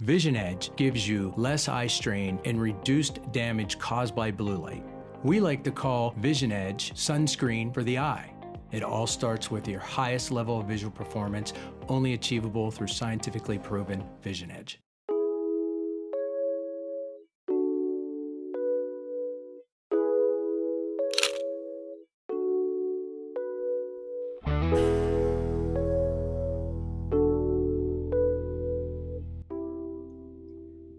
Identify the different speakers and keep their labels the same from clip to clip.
Speaker 1: Vision Edge gives you less eye strain and reduced damage caused by blue light. We like to call Vision Edge sunscreen for the eye. It all starts with your highest level of visual performance, only achievable through scientifically proven Vision Edge.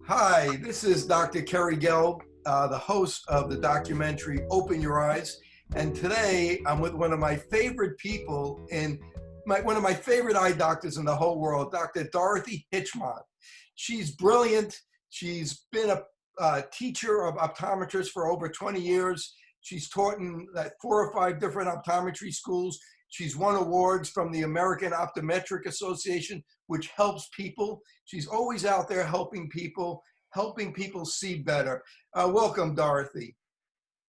Speaker 2: Hi, this is Dr. Kerry Gelb, the host of the documentary Open Your Eyes. And today I'm with one of my favorite people one of my favorite eye doctors in the whole world, Dr. Dorothy Hitchmoth. She's brilliant. She's been a teacher of optometrists for over 20 years. She's taught in 4 or 5 different optometry schools. She's won awards from the American Optometric Association, which helps people. She's always out there helping people see better. Welcome, Dorothy.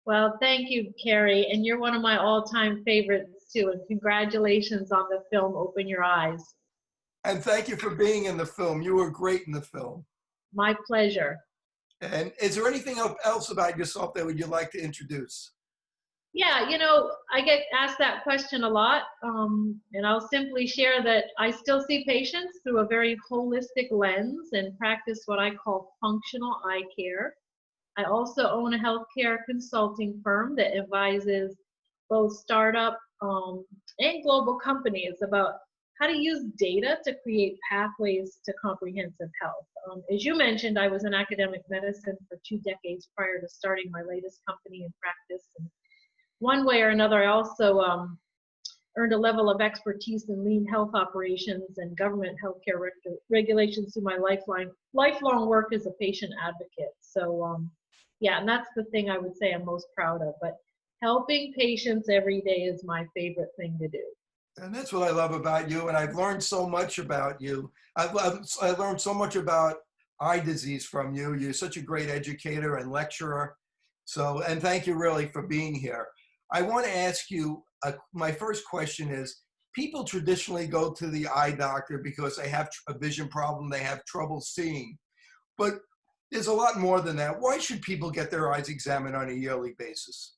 Speaker 3: Well, thank you, Kerry. And you're one of my all-time favorites, too. And congratulations on the film, Open Your Eyes.
Speaker 2: And thank you for being in the film. You were great in the film.
Speaker 3: My pleasure.
Speaker 2: And is there anything else about yourself that would you like to introduce?
Speaker 3: Yeah, I get asked that question a lot, and I'll simply share that I still see patients through a very holistic lens and practice what I call functional eye care. I also own a healthcare consulting firm that advises both startup and global companies about how to use data to create pathways to comprehensive health. As you mentioned, I was in academic medicine for 2 decades prior to starting my latest company in practice. And one way or another, I also earned a level of expertise in lean health operations and government healthcare regulations through my lifelong work as a patient advocate. So yeah, and that's the thing I would say I'm most proud of. But helping patients every day is my favorite thing to do.
Speaker 2: And that's what I love about you. And I've learned so much about you. I've learned so much about eye disease from you. You're such a great educator and lecturer. So, and thank you really for being here. I want to ask you, my first question is, people traditionally go to the eye doctor because they have a vision problem, they have trouble seeing. But there's a lot more than that. Why should people get their eyes examined on a yearly basis?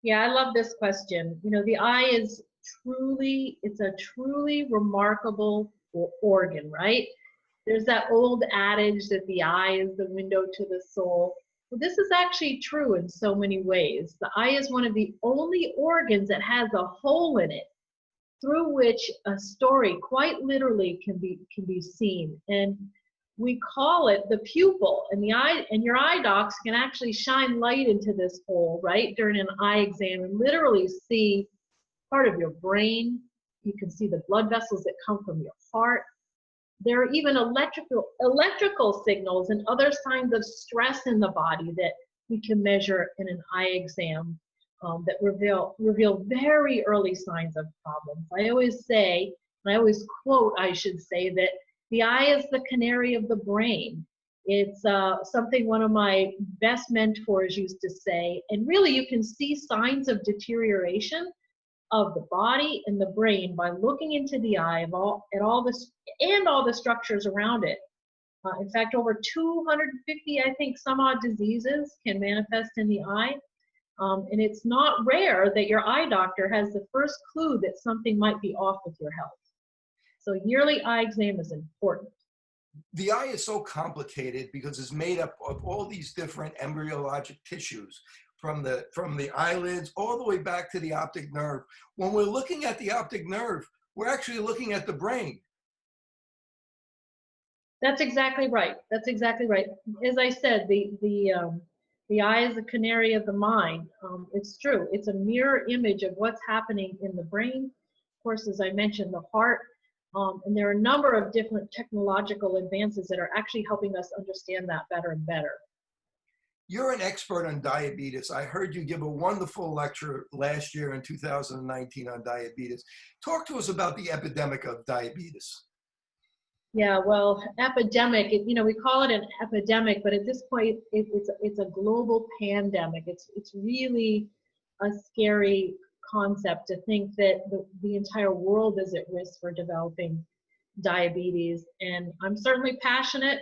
Speaker 3: Yeah, I love this question. The eye is it's a truly remarkable organ, right? There's that old adage that the eye is the window to the soul. Well, this is actually true in so many ways. The eye is one of the only organs that has a hole in it through which a story quite literally can be seen. And we call it the pupil. And your eye docs can actually shine light into this hole, right, during an eye exam and literally see part of your brain. You can see the blood vessels that come from your heart. There are even electrical signals and other signs of stress in the body that we can measure in an eye exam that reveal very early signs of problems. I always say, and I always quote, I should say, that the eye is the canary of the brain. It's something one of my best mentors used to say. And really, you can see signs of deterioration of the body and the brain by looking into the eye at all the structures around it. In fact, over 250, I think, some odd diseases can manifest in the eye. And it's not rare that your eye doctor has the first clue that something might be off with your health. So yearly eye exam is important.
Speaker 2: The eye is so complicated because it's made up of all these different embryologic tissues, from the eyelids all the way back to the optic nerve. When we're looking at the optic nerve, we're actually looking at the brain.
Speaker 3: That's exactly right. That's exactly right. As I said, the eye is the canary of the mind. It's true. It's a mirror image of what's happening in the brain. Of course, as I mentioned, the heart. And there are a number of different technological advances that are actually helping us understand that better and better.
Speaker 2: You're an expert on diabetes. I heard you give a wonderful lecture last year in 2019 on diabetes. Talk to us about the epidemic of diabetes.
Speaker 3: Yeah, well, epidemic, we call it an epidemic, but at this point, it's a global pandemic. It's really a scary concept to think that the entire world is at risk for developing diabetes. And I'm certainly passionate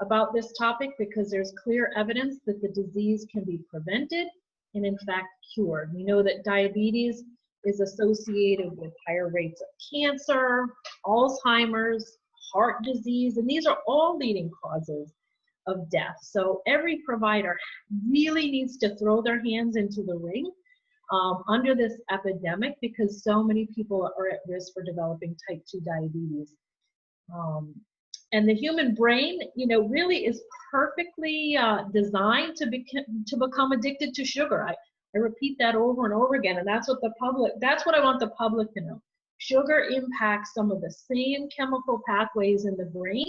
Speaker 3: about this topic because there's clear evidence that the disease can be prevented and in fact cured. We know that diabetes is associated with higher rates of cancer, Alzheimer's, heart disease, and these are all leading causes of death. So every provider really needs to throw their hands into the ring under this epidemic because so many people are at risk for developing type 2 diabetes. And the human brain, you know, really is perfectly designed to become addicted to sugar. I repeat that over and over again, and that's what I want the public to know. Sugar impacts some of the same chemical pathways in the brain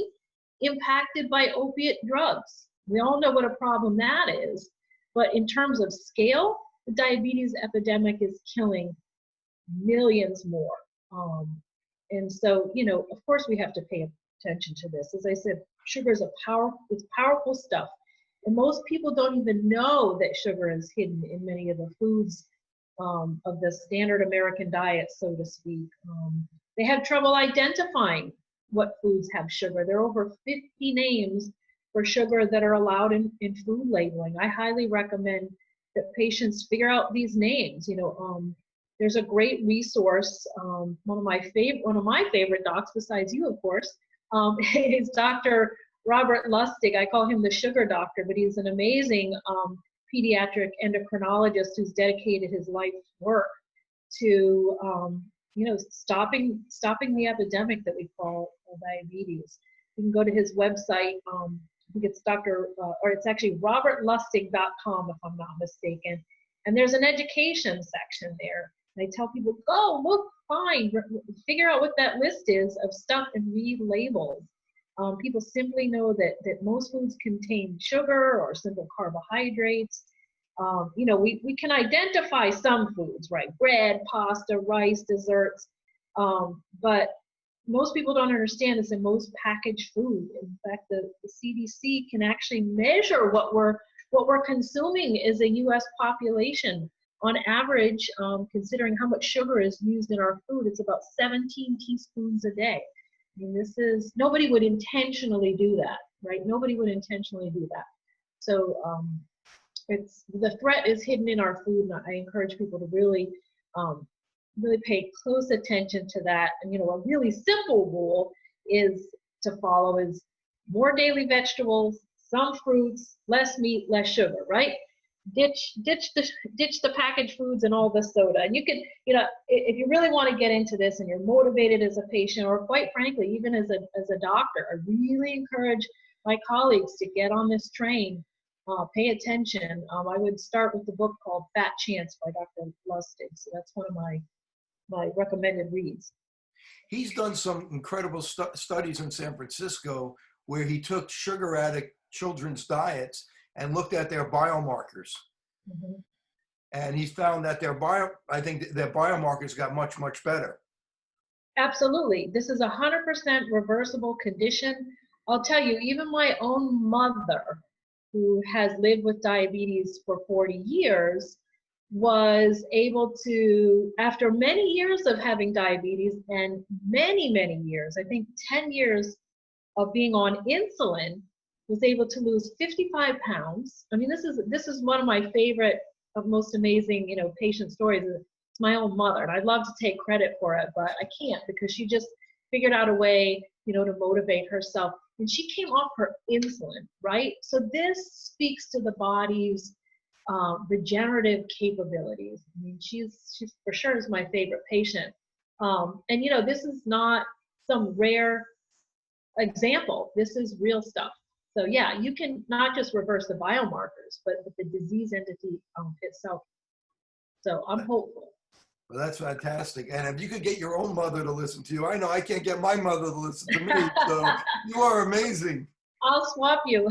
Speaker 3: impacted by opiate drugs. We all know what a problem that is, but in terms of scale, the diabetes epidemic is killing millions more. And so, you know, of course we have to pay attention to this. As I said, sugar is it's powerful stuff. And most people don't even know that sugar is hidden in many of the foods of the standard American diet, so to speak. They have trouble identifying what foods have sugar. There are over 50 names for sugar that are allowed in food labeling. I highly recommend that patients figure out these names. You know, there's a great resource. One of my favorite docs, besides you, of course, is Dr. Robert Lustig. I call him the sugar doctor, but he's an amazing pediatric endocrinologist who's dedicated his life's work to you know, stopping the epidemic that we call diabetes. You can go to his website. I think it's it's actually robertlustig.com if I'm not mistaken. And there's an education section there. And I tell people, go look, find, figure out what that list is of stuff and read labels. People simply know that most foods contain sugar or simple carbohydrates. You know, we can identify some foods, right? Bread, pasta, rice, desserts. But most people don't understand this in most packaged food. In fact, the CDC can actually measure what we're consuming as a U.S. population. On average, considering how much sugar is used in our food, it's about 17 teaspoons a day. I mean, nobody would intentionally do that, right? Nobody would intentionally do that. So the threat is hidden in our food, and I encourage people to really pay close attention to that. And, you know, a really simple rule to follow is more daily vegetables, some fruits, less meat, less sugar, right? Ditch the packaged foods and all the soda. And you can, you know, if you really want to get into this and you're motivated as a patient, or quite frankly, even as a doctor, I really encourage my colleagues to get on this train, pay attention. I would start with the book called Fat Chance by Dr. Lustig. So that's one of my recommended reads.
Speaker 2: He's done some incredible studies in San Francisco where he took sugar addict children's diets and looked at their biomarkers. Mm-hmm. And he found that I think their biomarkers got much, much better.
Speaker 3: Absolutely. This is 100% reversible condition. I'll tell you, even my own mother, who has lived with diabetes for 40 years, was able to, after many years of having diabetes and many, many years, I think 10 years of being on insulin, was able to lose 55 pounds. I mean, this is one of my favorite, most amazing, you know, patient stories. It's my own mother, and I'd love to take credit for it, but I can't, because she just figured out a way, you know, to motivate herself. And she came off her insulin, right? So this speaks to the body's regenerative capabilities. I mean, she's for sure is my favorite patient. And you know, this is not some rare example. This is real stuff. So yeah, you can not just reverse the biomarkers, but the disease entity itself. So I'm hopeful.
Speaker 2: Well, that's fantastic. And if you could get your own mother to listen to you, I know I can't get my mother to listen to me. So you are amazing.
Speaker 3: I'll swap you.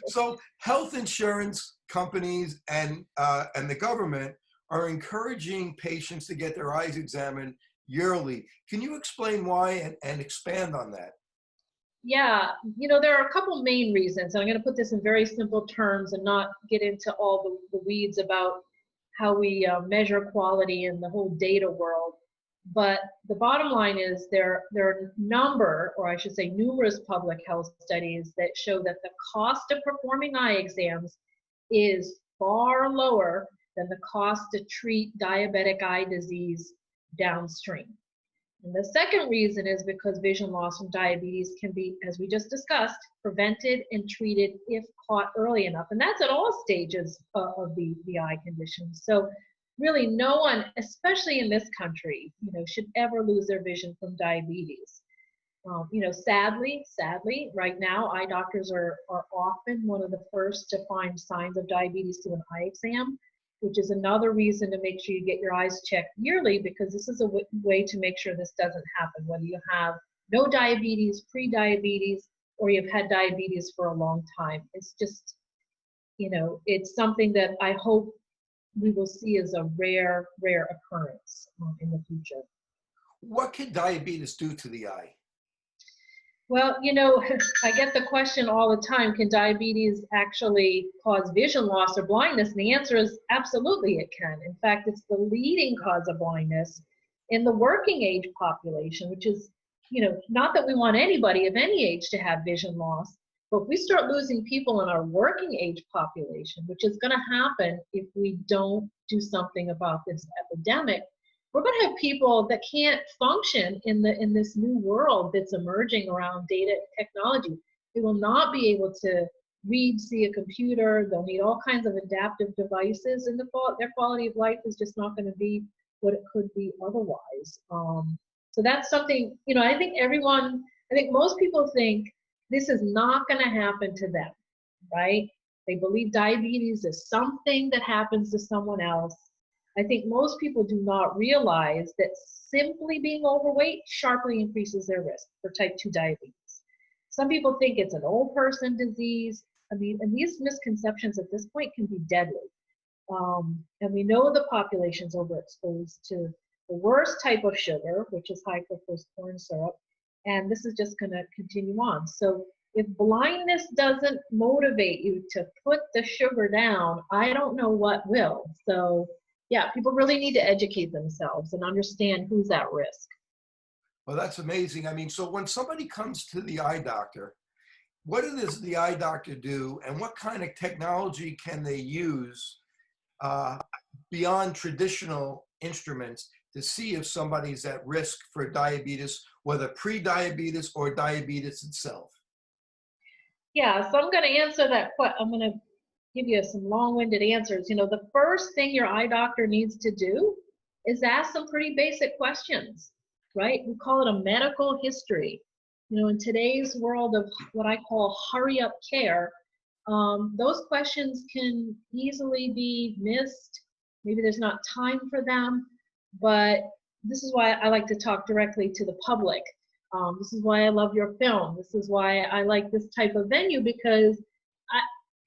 Speaker 2: So health insurance companies and the government are encouraging patients to get their eyes examined yearly. Can you explain why and expand on that?
Speaker 3: Yeah, you know, there are a couple main reasons. I'm going to put this in very simple terms and not get into all the weeds about how we measure quality in the whole data world. But the bottom line is there are a number, or I should say numerous public health studies that show that the cost of performing eye exams is far lower than the cost to treat diabetic eye disease downstream. And the second reason is because vision loss from diabetes can be, as we just discussed, prevented and treated if caught early enough. And that's at all stages of the eye condition. So really no one, especially in this country, should ever lose their vision from diabetes. Sadly, right now, eye doctors are often one of the first to find signs of diabetes through an eye exam, which is another reason to make sure you get your eyes checked yearly, because this is a way to make sure this doesn't happen, whether you have no diabetes, pre-diabetes, or you've had diabetes for a long time. It's just, it's something that I hope we will see as a rare occurrence in the future.
Speaker 2: What can diabetes do to the eye?
Speaker 3: Well, I get the question all the time, can diabetes actually cause vision loss or blindness? And the answer is absolutely it can. In fact, it's the leading cause of blindness in the working age population, which is, not that we want anybody of any age to have vision loss, but if we start losing people in our working age population, which is going to happen if we don't do something about this epidemic, we're going to have people that can't function in this new world that's emerging around data technology. They will not be able to read, see a computer. They'll need all kinds of adaptive devices, and their quality of life is just not going to be what it could be otherwise. So that's something, I think most people think this is not going to happen to them, right? They believe diabetes is something that happens to someone else. I think most people do not realize that simply being overweight sharply increases their risk for type 2 diabetes. Some people think it's an old person disease. And these misconceptions at this point can be deadly. And we know the population's overexposed to the worst type of sugar, which is high fructose corn syrup. And this is just going to continue on. So if blindness doesn't motivate you to put the sugar down, I don't know what will. So yeah, people really need to educate themselves and understand who's at risk.
Speaker 2: Well, that's amazing. So when somebody comes to the eye doctor, what does the eye doctor do, and what kind of technology can they use beyond traditional instruments to see if somebody's at risk for diabetes, whether pre-diabetes or diabetes itself?
Speaker 3: Yeah, so I'm going to answer that question. I'm going to give you some long-winded answers. The first thing your eye doctor needs to do is ask some pretty basic questions, right? We call it a medical history. In today's world of what I call hurry-up care, those questions can easily be missed. Maybe there's not time for them, but this is why I like to talk directly to the public. This is why I love your film. This is why I like this type of venue, because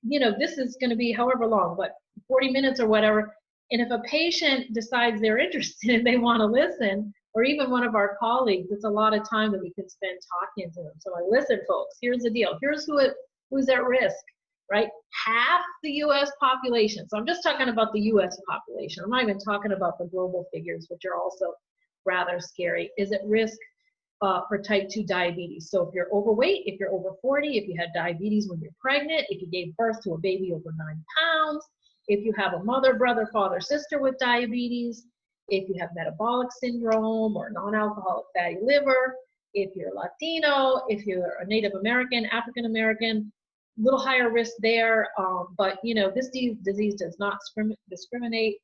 Speaker 3: this is going to be however long, but 40 minutes or whatever. And if a patient decides they're interested and they want to listen, or even one of our colleagues, it's a lot of time that we can spend talking to them. So listen, folks, here's the deal. Here's who's at risk, right? Half the U.S. population. So I'm just talking about the U.S. population. I'm not even talking about the global figures, which are also rather scary, is at risk for type 2 diabetes. So if you're overweight, if you're over 40, if you had diabetes when you're pregnant, if you gave birth to a baby over 9 pounds, if you have a mother, brother, father, sister with diabetes, if you have metabolic syndrome or non-alcoholic fatty liver, if you're Latino, if you're a Native American, African American, a little higher risk there. But this disease does not discriminate.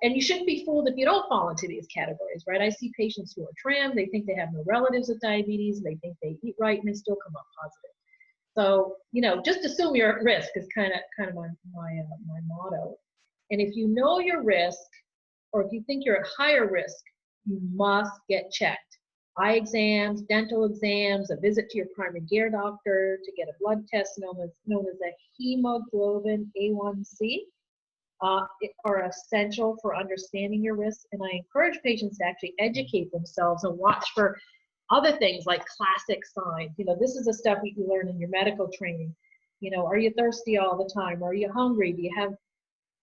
Speaker 3: And you shouldn't be fooled if you don't fall into these categories, right? I see patients who are trans, they think they have no relatives with diabetes, they think they eat right, and they still come up positive. So, just assume you're at risk is kind of my motto. And if you know your risk, or if you think you're at higher risk, you must get checked. Eye exams, dental exams, a visit to your primary care doctor to get a blood test known as a hemoglobin A1C. Are essential for understanding your risks, and I encourage patients to actually educate themselves and watch for other things like classic signs. This is the stuff you learn in your medical training. Are you thirsty all the time? Are you hungry? Do you have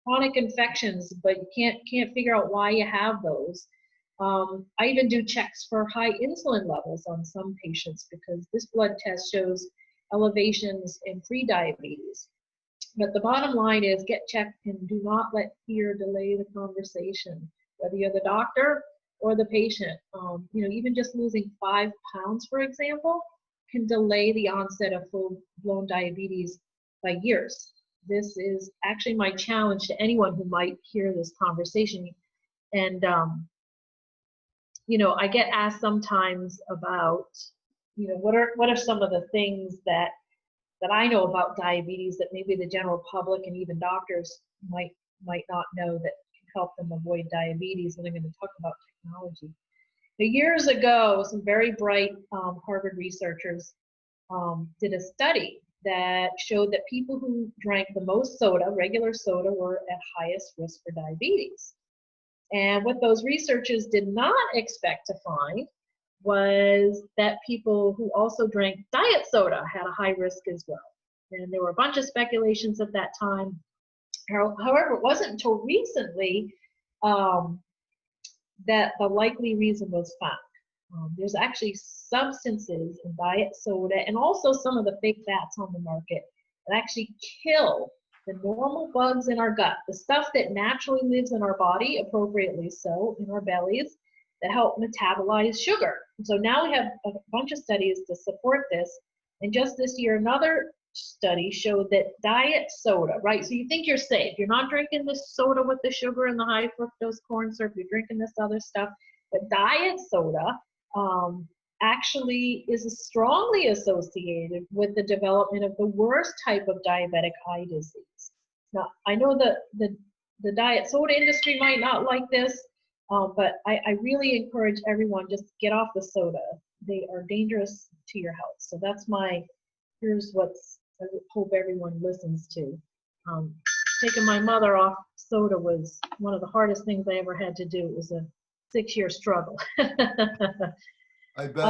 Speaker 3: chronic infections, but you can't figure out why you have those? I even do checks for high insulin levels on some patients because this blood test shows elevations in pre-diabetes. But the bottom line is get checked and do not let fear delay the conversation, whether you're the doctor or the patient. Even just losing 5 pounds, for example, can delay the onset of full-blown diabetes by years. This is actually my challenge to anyone who might hear this conversation. And, I get asked sometimes about, what are some of the things that I know about diabetes that maybe the general public and even doctors might not know that can help them avoid diabetes. And I'm going to talk about technology. Now, years ago, some very bright Harvard researchers did a study that showed that people who drank the most soda, regular soda, were at highest risk for diabetes. And what those researchers did not expect to find was that people who also drank diet soda had a high risk as well. And there were a bunch of speculations at that time. However, it wasn't until recently that the likely reason was found. There's actually substances in diet soda and also some of the fake fats on the market that actually kill the normal bugs in our gut, the stuff that naturally lives in our body, appropriately so, in our bellies, that help metabolize sugar. And so now we have a bunch of studies to support this. And just this year, another study showed that diet soda, right? So you think you're safe. You're not drinking this soda with the sugar and the high fructose corn syrup. You're drinking this other stuff. But diet soda actually is strongly associated with the development of the worst type of diabetic eye disease. Now, I know that the diet soda industry might not like this, but I really encourage everyone, just get off the soda. They are dangerous to your health. So that's here's what's I hope everyone listens to. Taking my mother off soda was one of the hardest things I ever had to do. It was a 6-year struggle.
Speaker 2: I bet.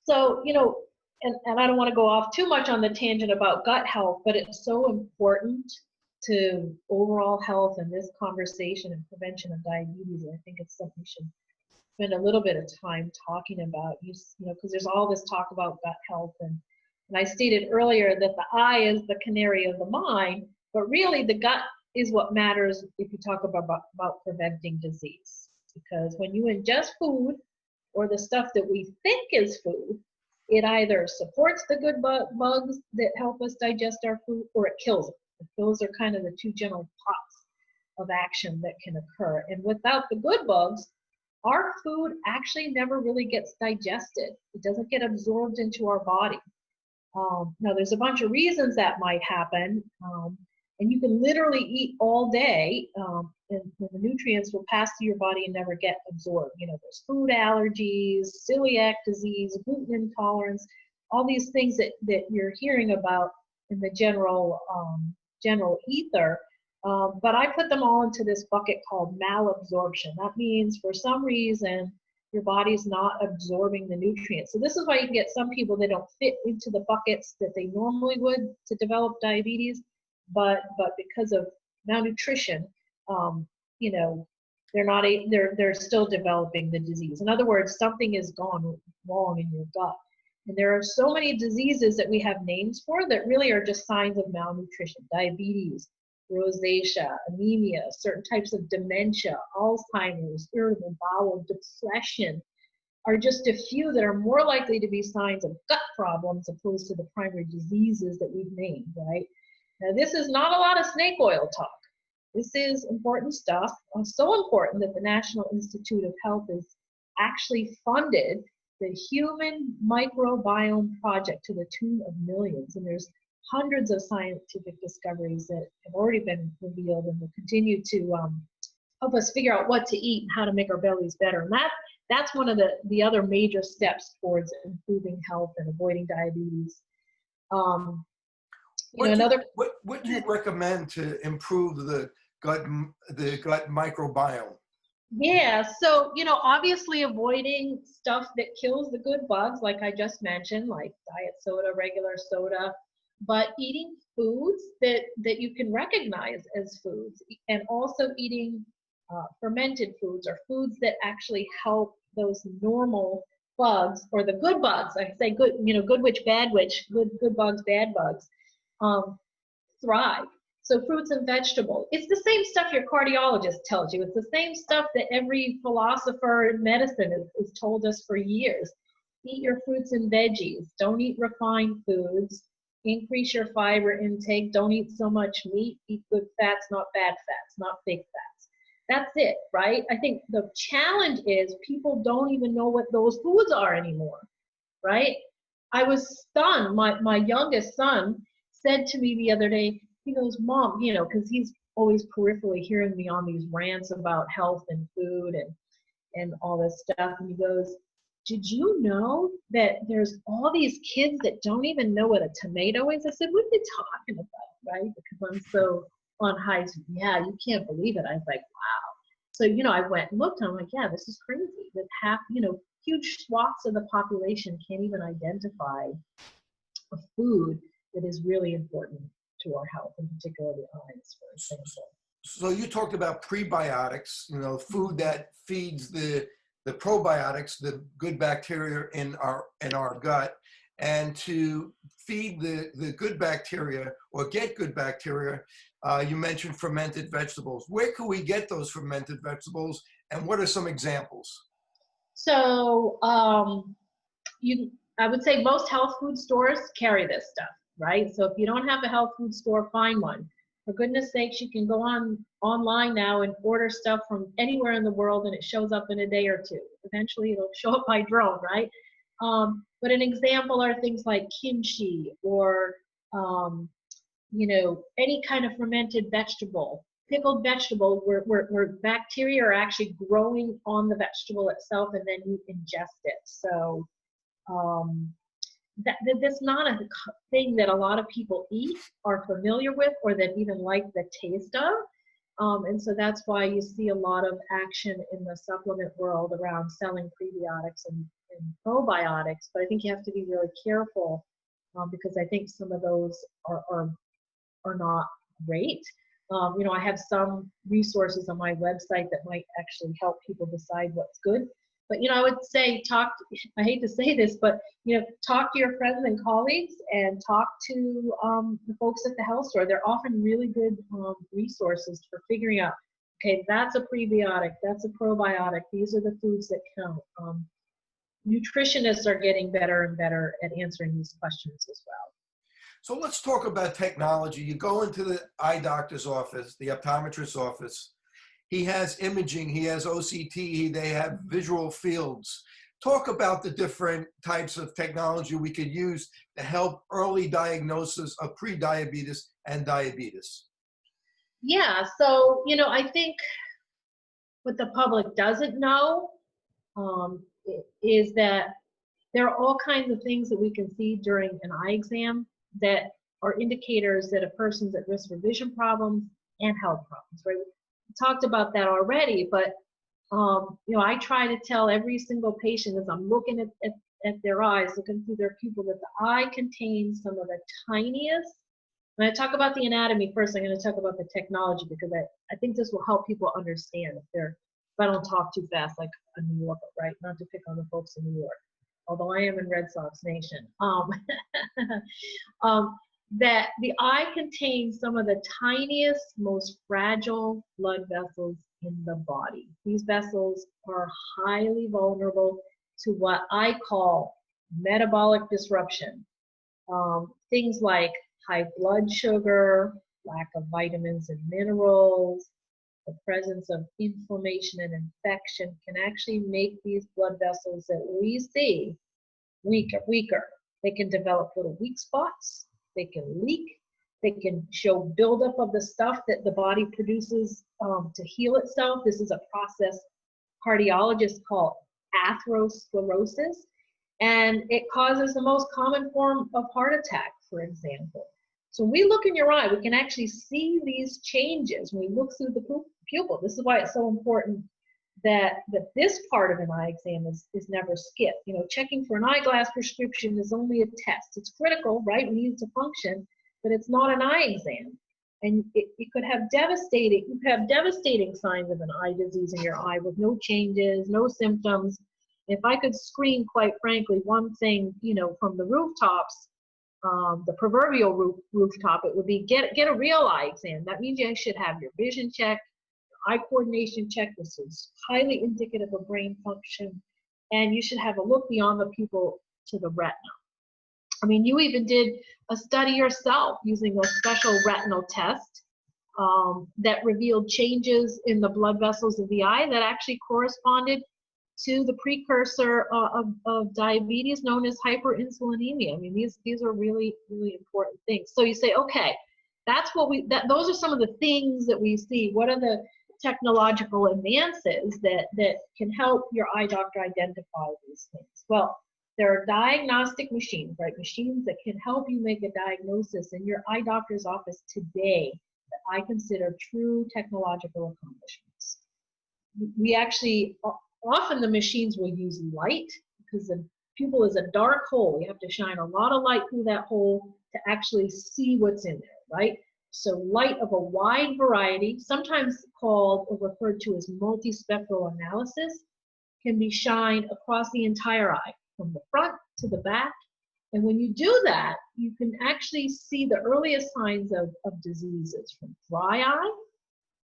Speaker 3: So, and I don't want to go off too much on the tangent about gut health, but it's so important to overall health and this conversation and prevention of diabetes. I think it's something we should spend a little bit of time talking about, because there's all this talk about gut health. And I stated earlier that the eye is the canary of the mind, but really the gut is what matters if you talk about preventing disease. Because when you ingest food or the stuff that we think is food, it either supports the good bugs that help us digest our food or it kills it. Those are kind of the two general pots of action that can occur. And without the good bugs, our food actually never really gets digested. It doesn't get absorbed into our body. Now, there's a bunch of reasons that might happen. And you can literally eat all day and the nutrients will pass through your body and never get absorbed. There's food allergies, celiac disease, gluten intolerance, all these things that you're hearing about in the general ether. But I put them all into this bucket called malabsorption. That means for some reason, your body's not absorbing the nutrients. So this is why you can get some people that don't fit into the buckets that they normally would to develop diabetes. But because of malnutrition, they're still developing the disease. In other words, something has gone wrong in your gut. And there are so many diseases that we have names for that really are just signs of malnutrition: diabetes, rosacea, anemia, certain types of dementia, Alzheimer's, irritable bowel, depression are just a few that are more likely to be signs of gut problems opposed to the primary diseases that we've named, right? Now, this is not a lot of snake oil talk. This is important stuff, so important that the National Institute of Health has actually funded the Human Microbiome Project to the tune of millions. And there's hundreds of scientific discoveries that have already been revealed and will continue to help us figure out what to eat and how to make our bellies better. And that's one of the other major steps towards improving health and avoiding diabetes.
Speaker 2: What do you recommend to improve the gut microbiome?
Speaker 3: Yeah, so obviously avoiding stuff that kills the good bugs, like I just mentioned, like diet soda, regular soda, but eating foods that you can recognize as foods, and also eating fermented foods or foods that actually help those normal bugs, or the good bugs, I say good, good witch, bad witch, good bugs, bad bugs, thrive. So fruits and vegetables, it's the same stuff your cardiologist tells you. It's the same stuff that every philosopher in medicine has told us for years. Eat your fruits and veggies. Don't eat refined foods. Increase your fiber intake. Don't eat so much meat. Eat good fats, not bad fats, not fake fats. That's it, right? I think the challenge is people don't even know what those foods are anymore, right? I was stunned. My youngest son said to me the other day, he goes, Mom, because he's always peripherally hearing me on these rants about health and food and all this stuff. And he goes, did you know that there's all these kids that don't even know what a tomato is? I said, what are you talking about, right? Because I'm so on high. Yeah, you can't believe it. I was like, wow. So, I went and looked and I'm like, yeah, this is crazy. That huge swaths of the population can't even identify a food that is really important to our health, in particular the eyes, for example.
Speaker 2: So you talked about prebiotics, food that feeds the probiotics, the good bacteria in our gut, and to feed the good bacteria or get good bacteria, you mentioned fermented vegetables. Where can we get those fermented vegetables, and what are some examples?
Speaker 3: So I would say most health food stores carry this stuff, right? So if you don't have a health food store, find one. For goodness sakes, you can go online now and order stuff from anywhere in the world, and it shows up in a day or two. Eventually, it'll show up by drone, right? But an example are things like kimchi or, any kind of fermented vegetable, pickled vegetable, where bacteria are actually growing on the vegetable itself, and then you ingest it. So that's not a thing that a lot of people eat, are familiar with, or that even like the taste of. And so that's why you see a lot of action in the supplement world around selling prebiotics and probiotics. But I think you have to be really careful because I think some of those are not great. I have some resources on my website that might actually help people decide what's good. But, I would say I hate to say this, but, talk to your friends and colleagues and talk to the folks at the health store. They're often really good resources for figuring out, okay, that's a prebiotic, that's a probiotic, these are the foods that count. Nutritionists are getting better and better at answering these questions as well.
Speaker 2: So let's talk about technology. You go into the eye doctor's office, the optometrist's office. He has imaging, he has OCT, they have visual fields. Talk about the different types of technology we could use to help early diagnosis of prediabetes and diabetes.
Speaker 3: Yeah, so, I think what the public doesn't know is that there are all kinds of things that we can see during an eye exam that are indicators that a person's at risk for vision problems and health problems, right? We talked about that already, but I try to tell every single patient as I'm looking at their eyes, looking through their pupil, that the eye contains some of the tiniest. When I talk about the anatomy first, I'm going to talk about the technology because I think this will help people understand if I don't talk too fast like a New Yorker, right? Not to pick on the folks in New York, although I am in Red Sox Nation. That the eye contains some of the tiniest, most fragile blood vessels in the body. These vessels are highly vulnerable to what I call metabolic disruption. Things like high blood sugar, lack of vitamins and minerals, the presence of inflammation and infection can actually make these blood vessels that we see weaker. They can develop little weak spots. They can leak. They can show buildup of the stuff that the body produces to heal itself. This is a process cardiologists call atherosclerosis, and it causes the most common form of heart attack, for example. So when we look in your eye, we can actually see these changes when we look through the pupil. This is why it's so important that this part of an eye exam is never skipped. Checking for an eyeglass prescription is only a test. It's critical, right? We need it to function, but it's not an eye exam. And it could have devastating signs of an eye disease in your eye with no changes, no symptoms. If I could screen, quite frankly, one thing, you know, from the rooftops, the proverbial rooftop, it would be get a real eye exam. That means you should have your vision checked, eye coordination check. This is highly indicative of brain function. And you should have a look beyond the pupil to the retina. I mean, you even did a study yourself using a special retinal test that revealed changes in the blood vessels of the eye that actually corresponded to the precursor of diabetes known as hyperinsulinemia. I mean, these are really, really important things. So you say, okay, that's what those are some of the things that we see. What are the technological advances that can help your eye doctor identify these things? Well, there are diagnostic machines, right? Machines that can help you make a diagnosis in your eye doctor's office today that I consider true technological accomplishments. We actually, often the machines will use light because the pupil is a dark hole. You have to shine a lot of light through that hole to actually see what's in there, right? So light of a wide variety, sometimes called or referred to as multispectral analysis, can be shined across the entire eye, from the front to the back. And when you do that, you can actually see the earliest signs of diseases, from dry eye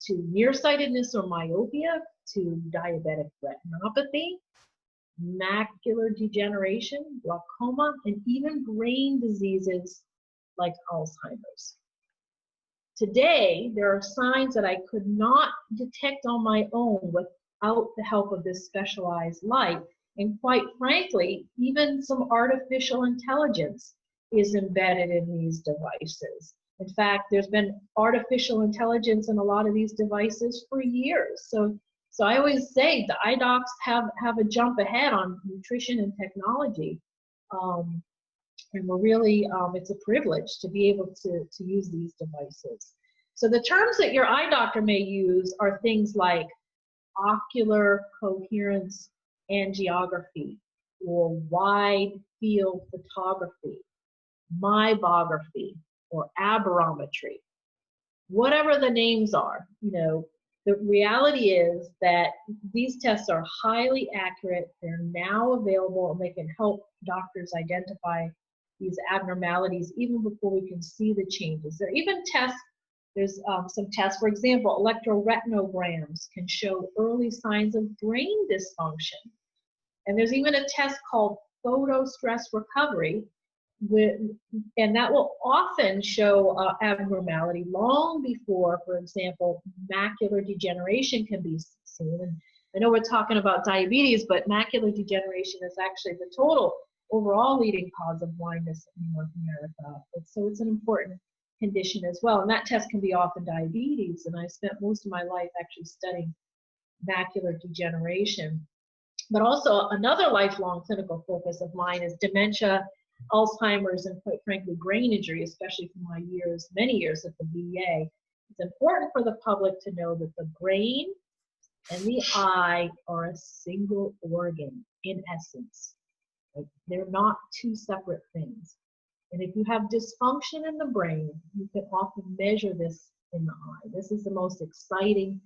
Speaker 3: to nearsightedness or myopia to diabetic retinopathy, macular degeneration, glaucoma, and even brain diseases like Alzheimer's. Today, there are signs that I could not detect on my own without the help of this specialized light. And quite frankly, even some artificial intelligence is embedded in these devices. In fact, there's been artificial intelligence in a lot of these devices for years. So I always say the eye docs have a jump ahead on nutrition and technology. And we're really, it's a privilege to be able to use these devices. So the terms that your eye doctor may use are things like ocular coherence angiography, or wide field photography, mybography, or aberrometry. Whatever the names are, you know, the reality is that these tests are highly accurate. They're now available, and they can help doctors identify these abnormalities even before we can see the changes. There are even tests, there's some tests, for example, electroretinograms can show early signs of brain dysfunction. And there's even a test called photo stress recovery, and that will often show abnormality long before, for example, macular degeneration can be seen. And I know we're talking about diabetes, but macular degeneration is actually the total overall leading cause of blindness in North America. So it's an important condition as well. And that test can be often diabetes. And I spent most of my life actually studying macular degeneration. But also another lifelong clinical focus of mine is dementia, Alzheimer's, and quite frankly, brain injury, especially from my years, many years at the VA. It's important for the public to know that the brain and the eye are a single organ in essence. Like, they're not two separate things. And if you have dysfunction in the brain, you can often measure this in the eye. This is the most exciting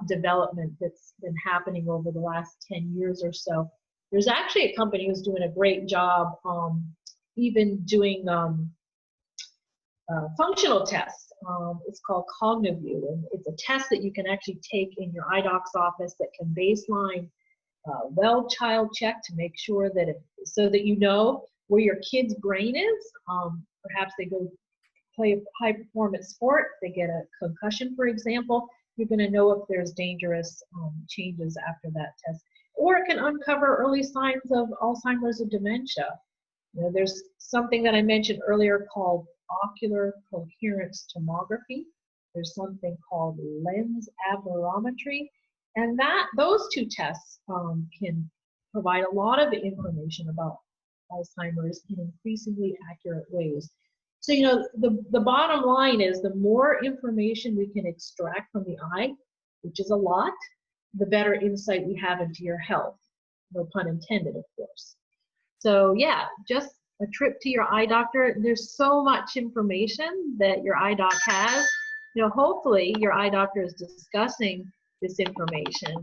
Speaker 3: development that's been happening over the last 10 years or so. There's actually a company who's doing a great job even doing functional tests. It's called CogniView, and it's a test that you can actually take in your eye doc's office that can baseline well child check to make sure that so that you know where your kid's brain is. Perhaps they go play a high performance sport, they get a concussion, for example. You're going to know if there's dangerous changes after that test. Or it can uncover early signs of Alzheimer's or dementia. You know, there's something that I mentioned earlier called ocular coherence tomography. There's something called lens aberrometry. And those two tests can provide a lot of information about Alzheimer's in increasingly accurate ways. So, you know, the bottom line is the more information we can extract from the eye, which is a lot, the better insight we have into your health. No pun intended, of course. So yeah, just a trip to your eye doctor, there's so much information that your eye doc has. Hopefully your eye doctor is discussing this information.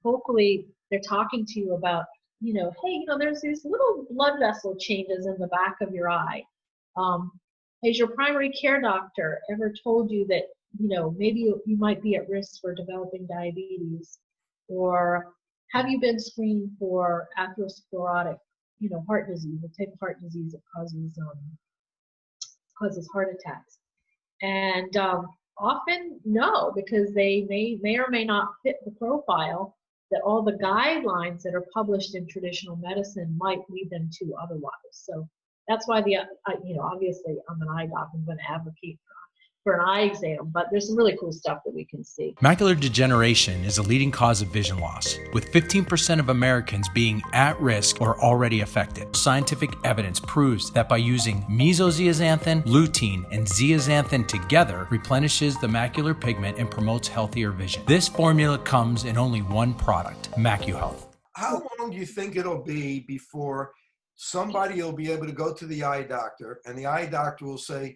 Speaker 3: Hopefully they're talking to you about, hey, there's these little blood vessel changes in the back of your eye. Has your primary care doctor ever told you that, maybe you might be at risk for developing diabetes? Or have you been screened for atherosclerotic, heart disease, the type of heart disease that causes heart attacks? And often no, because they may or may not fit the profile that all the guidelines that are published in traditional medicine might lead them to otherwise. So that's why obviously I'm an eye doc, I'm going to advocate for an eye exam, but there's some really cool stuff that we can see.
Speaker 1: Macular degeneration is a leading cause of vision loss, with 15% of Americans being at risk or already affected. Scientific evidence proves that by using mesozeaxanthin, lutein, and zeaxanthin together replenishes the macular pigment and promotes healthier vision. This formula comes in only one product, MacuHealth.
Speaker 2: How long do you think it'll be before somebody will be able to go to the eye doctor and the eye doctor will say,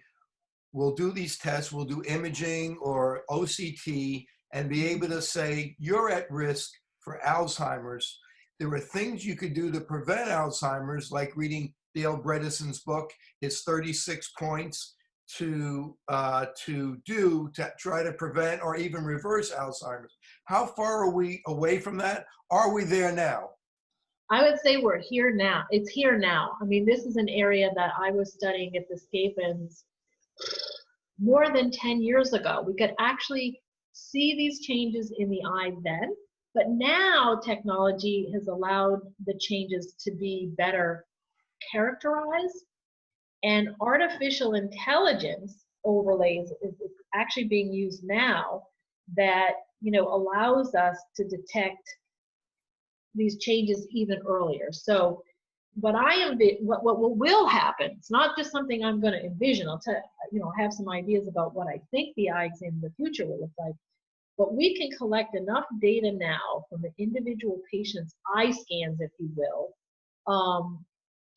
Speaker 2: we'll do these tests, we'll do imaging or OCT, and be able to say, you're at risk for Alzheimer's. There are things you could do to prevent Alzheimer's, like reading Dale Bredesen's book, his 36 points to try to prevent or even reverse Alzheimer's. How far are we away from that? Are we there now?
Speaker 3: I would say we're here now. It's here now. I mean, this is an area that I was studying at the Scapins more than 10 years ago. We could actually see these changes in the eye then, but now technology has allowed the changes to be better characterized, and artificial intelligence overlays is actually being used now that allows us to detect these changes even earlier. So what will happen, it's not just something I'm going to envision. I'll tell you, have some ideas about what I think the eye exam in the future will look like. But we can collect enough data now from the individual patient's eye scans, if you will.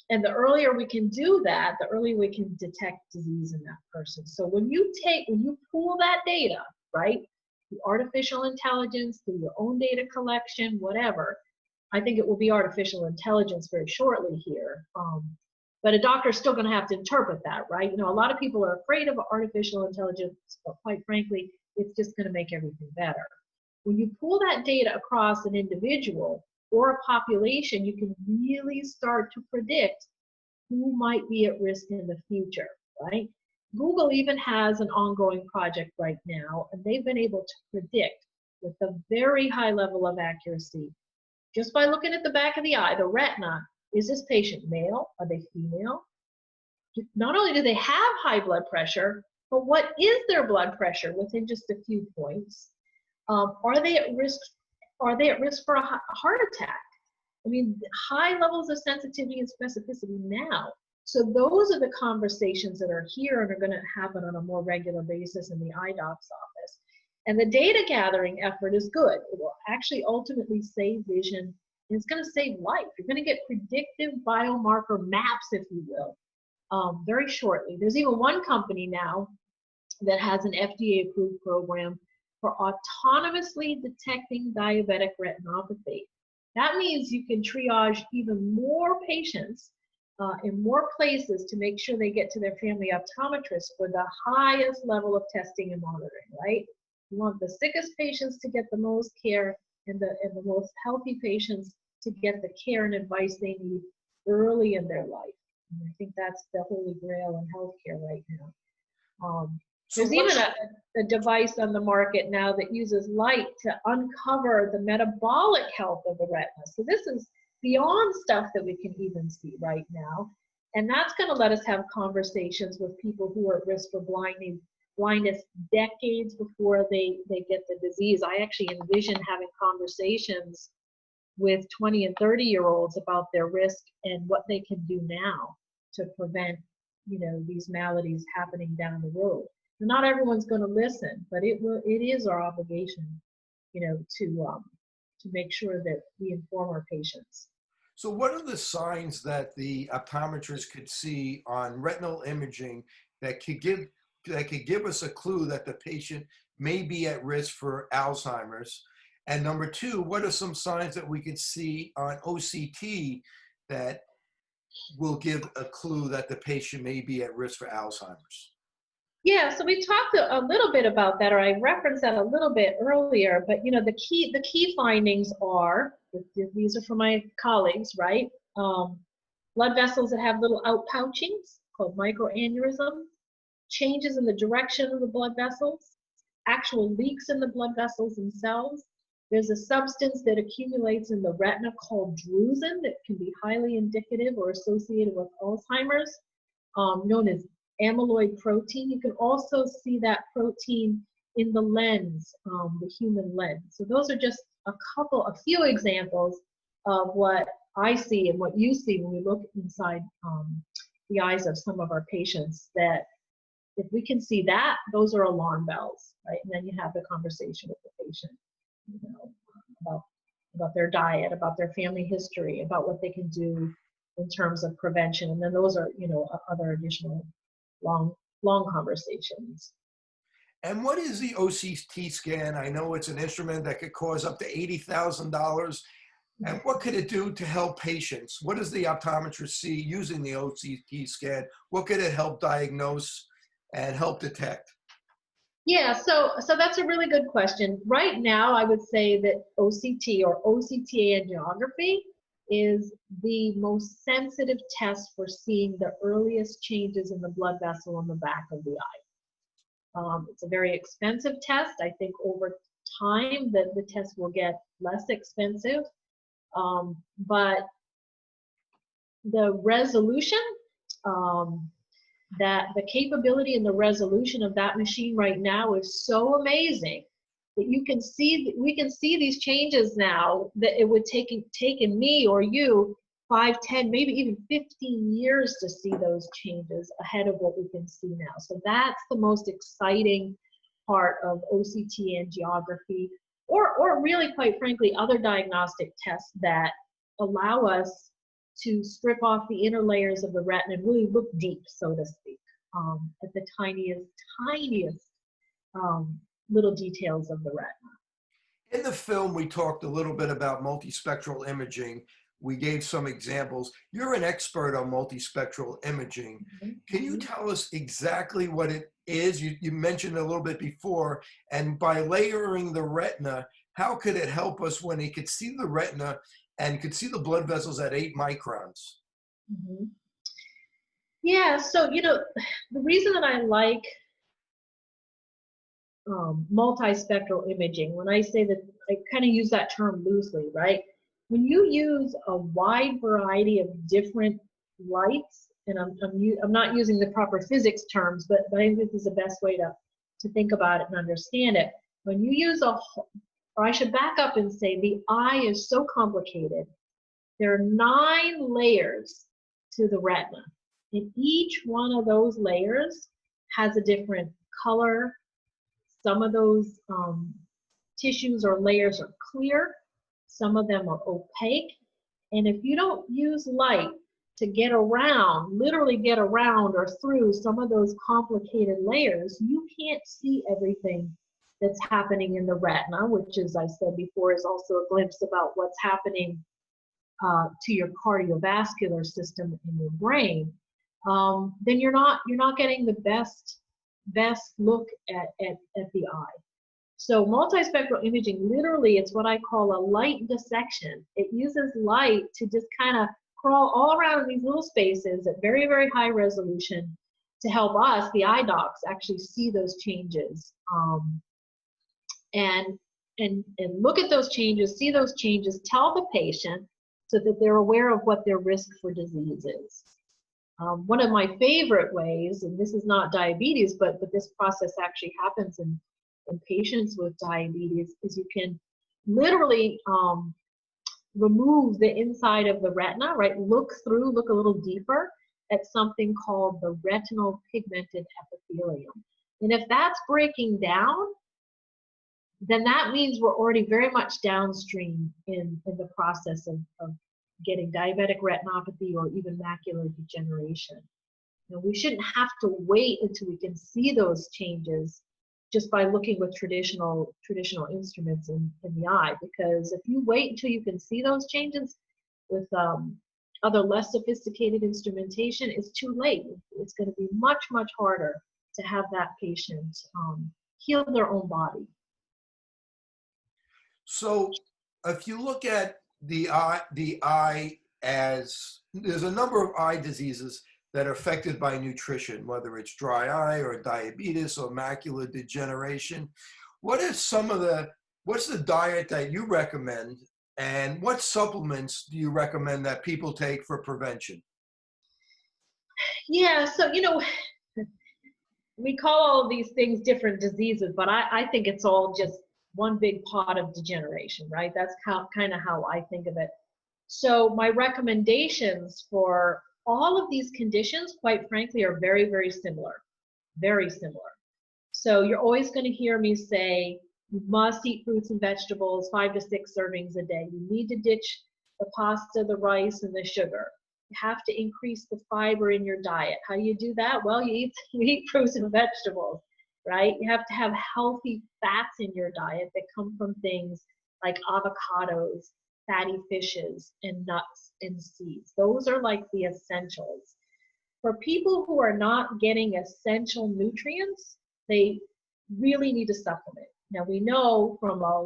Speaker 3: And the earlier we can do that, the earlier we can detect disease in that person. So when you pool that data, right, the artificial intelligence, through your own data collection, whatever, I think it will be artificial intelligence very shortly here. But a doctor is still going to have to interpret that, right? A lot of people are afraid of artificial intelligence, but quite frankly, it's just going to make everything better. When you pull that data across an individual or a population, you can really start to predict who might be at risk in the future, right? Google even has an ongoing project right now, and they've been able to predict with a very high level of accuracy, just by looking at the back of the eye, the retina, is this patient male? Are they female? Not only do they have high blood pressure, but what is their blood pressure within just a few points? Are they at risk? Are they at risk for a heart attack? I mean, high levels of sensitivity and specificity now. So those are the conversations that are here and are going to happen on a more regular basis in the eye doc's office. And the data gathering effort is good. It will actually ultimately save vision, and it's going to save life. You're going to get predictive biomarker maps, if you will, very shortly. There's even one company now that has an FDA-approved program for autonomously detecting diabetic retinopathy. That means you can triage even more patients in more places to make sure they get to their family optometrist for the highest level of testing and monitoring, right? You want the sickest patients to get the most care, and the most healthy patients to get the care and advice they need early in their life. And I think that's the holy grail in healthcare right now. There's even a device on the market now that uses light to uncover the metabolic health of the retina. So this is beyond stuff that we can even see right now. And that's going to let us have conversations with people who are at risk for blindness decades before they get the disease. I actually envision having conversations with 20 and 30-year-olds about their risk and what they can do now to prevent, these maladies happening down the road. And not everyone's going to listen, but it is our obligation, to make sure that we inform our patients.
Speaker 2: So what are the signs that the optometrist could see on retinal imaging that could give us a clue that the patient may be at risk for Alzheimer's? And number two, what are some signs that we could see on OCT that will give a clue that the patient may be at risk for Alzheimer's?
Speaker 3: Yeah, so we talked a little bit about that, or I referenced that a little bit earlier, but you know, the key findings are, these are from my colleagues, right? Blood vessels that have little outpouchings called microaneurysms, changes in the direction of the blood vessels, actual leaks in the blood vessels themselves. There's a substance that accumulates in the retina called drusen that can be highly indicative or associated with Alzheimer's, known as amyloid protein. You can also see that protein in the lens, the human lens. So those are just a few examples of what I see and what you see when we look inside the eyes of some of our patients, that if we can see that, those are alarm bells, right? And then you have the conversation with the patient, you know, about their diet, about their family history, about what they can do in terms of prevention. And then those are, you know, other additional long conversations.
Speaker 2: And what is the OCT scan? I know it's an instrument that could cost up to $80,000. And what could it do to help patients? What does the optometrist see using the OCT scan? What could it help diagnose and help detect?
Speaker 3: Yeah, so that's a really good question. Right now, I would say that OCT or OCTA angiography is the most sensitive test for seeing the earliest changes in the blood vessel on the back of the eye. It's a very expensive test. I think over time that the test will get less expensive, but the resolution, that the capability and the resolution of that machine right now is so amazing that we can see these changes now that it would taken me or you 5, 10, maybe even 15 years to see those changes ahead of what we can see now. So that's the most exciting part of OCT angiography, or really, quite frankly, other diagnostic tests that allow us to strip off the inner layers of the retina and really look deep, so to speak, at the tiniest little details of the retina.
Speaker 2: In the film, we talked a little bit about multispectral imaging. We gave some examples. You're an expert on multispectral imaging.
Speaker 3: Mm-hmm.
Speaker 2: Can you tell us exactly what it is? You mentioned a little bit before, and by layering the retina, how could it help us when it could see the retina and could see the blood vessels at 8 microns?
Speaker 3: Mm-hmm. Yeah, so, you know, the reason that I like multispectral imaging, when I say that, I kind of use that term loosely, right? When you use a wide variety of different lights, and I'm not using the proper physics terms, but I think this is the best way to think about it and understand it. When you use or I should back up and say the eye is so complicated. There are 9 layers to the retina, and each one of those layers has a different color. Some of those tissues or layers are clear, some of them are opaque, and if you don't use light to get around, literally get around or through some of those complicated layers, you can't see everything that's happening in the retina, which, as I said before, is also a glimpse about what's happening to your cardiovascular system in your brain. Then you're not getting the best look at the eye. So multispectral imaging, literally, it's what I call a light dissection. It uses light to just kind of crawl all around these little spaces at very, very high resolution to help us, the eye docs, actually see those changes and look at those changes, see those changes, tell the patient so that they're aware of what their risk for disease is. One of my favorite ways, and this is not diabetes, but this process actually happens in patients with diabetes, is you can literally remove the inside of the retina, right? Look a little deeper at something called the retinal pigmented epithelium. And if that's breaking down, then that means we're already very much downstream in the process of getting diabetic retinopathy or even macular degeneration. We shouldn't have to wait until we can see those changes just by looking with traditional instruments in the eye, because if you wait until you can see those changes with other less sophisticated instrumentation, it's too late. It's going to be much, much harder to have that patient heal their own body.
Speaker 2: So if you look at the eye as, there's a number of eye diseases that are affected by nutrition, whether it's dry eye or diabetes or macular degeneration. What's the diet that you recommend, and what supplements do you recommend that people take for prevention?
Speaker 3: Yeah, so, we call all of these things different diseases, but I think it's all just one big pot of degeneration, right? That's kind of how I think of it. So my recommendations for all of these conditions, quite frankly, are very, very similar, very similar. So you're always going to hear me say, you must eat fruits and vegetables, 5 to 6 servings a day. You need to ditch the pasta, the rice, and the sugar. You have to increase the fiber in your diet. How do you do that? Well, you eat fruits and vegetables, right? You have to have healthy fats in your diet that come from things like avocados, fatty fishes, and nuts and seeds. Those are like the essentials. For people who are not getting essential nutrients, they really need to supplement. Now, we know from a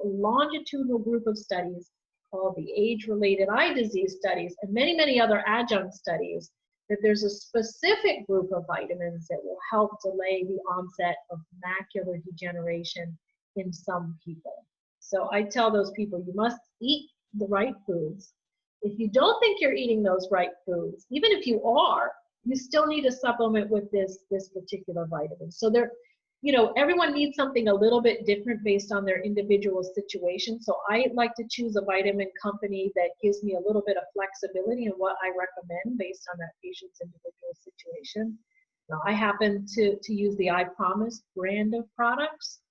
Speaker 3: longitudinal group of studies called the age-related eye disease studies and many, many other adjunct studies that there's a specific group of vitamins that will help delay the onset of macular degeneration in some people. So I tell those people, you must eat the right foods. If you don't think you're eating those right foods, even if you are, you still need to supplement with this particular vitamin. So everyone needs something a little bit different based on their individual situation. So I like to choose a vitamin company that gives me a little bit of flexibility in what I recommend based on that patient's individual situation. Now, I happen to use the I Promise brand of products.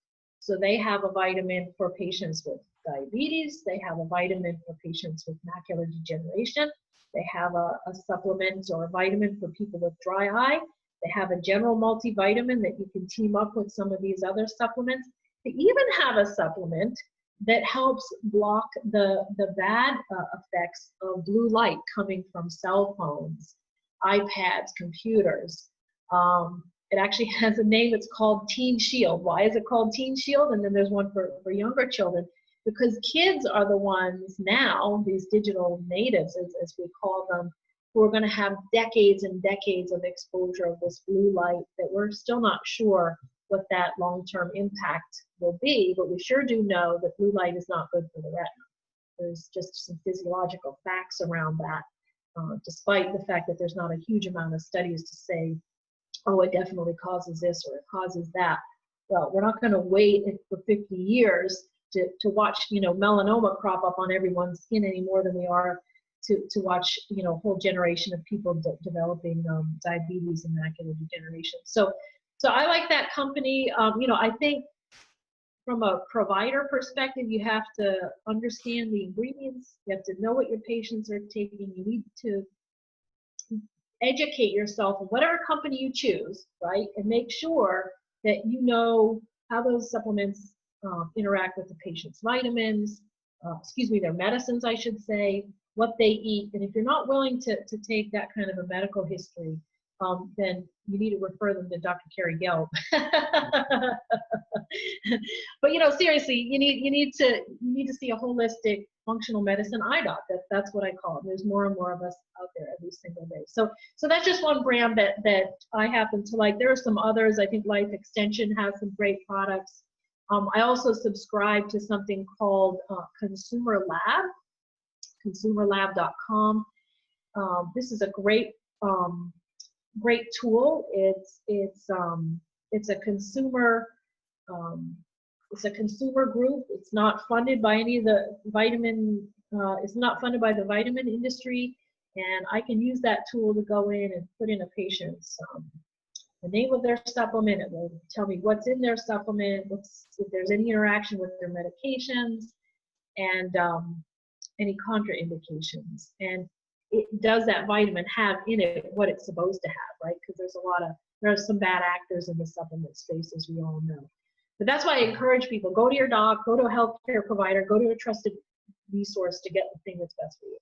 Speaker 3: So they have a vitamin for patients with diabetes. They have a vitamin for patients with macular degeneration. They have a supplement or a vitamin for people with dry eye. They have a general multivitamin that you can team up with some of these other supplements. They even have a supplement that helps block the bad effects of blue light coming from cell phones, iPads, computers. It actually has a name. It's called Teen Shield. Why is it called Teen Shield? And then there's one for younger children, because kids are the ones now, these digital natives, as we call them, who are going to have decades and decades of exposure of this blue light that we're still not sure what that long-term impact will be, but we sure do know that blue light is not good for the retina. There's just some physiological facts around that, despite the fact that there's not a huge amount of studies to say, oh, it definitely causes this or it causes that. Well, we're not going to wait for 50 years to watch, melanoma crop up on everyone's skin any more than we are to watch, a whole generation of people developing diabetes and macular degeneration. So I like that company. I think from a provider perspective, you have to understand the ingredients. You have to know what your patients are taking. You need to educate yourself on whatever company you choose, right? And make sure that you know how those supplements interact with the patient's vitamins, their medicines, I should say, what they eat. And if you're not willing to take that kind of a medical history, then you need to refer them to Dr. Carrie Gelb. But seriously, you need to see a holistic functional medicine eye doc. That's what I call it. There's more and more of us out there every single day. So that's just one brand that I happen to like. There are some others. I think Life Extension has some great products. I also subscribe to something called Consumer Lab, consumerlab.com. This is a great tool. It's a consumer group. It's not funded by any of the vitamin. It's not funded by the vitamin industry, and I can use that tool to go in and put in a patient's the name of their supplement. It will tell me what's in their supplement, if there's any interaction with their medications, and any contraindications. And does that vitamin have in it what it's supposed to have, right? Because there are some bad actors in the supplement space, as we all know. But that's why I encourage people, go to your doc, go to a healthcare provider, go to a trusted resource to get the thing that's best for you.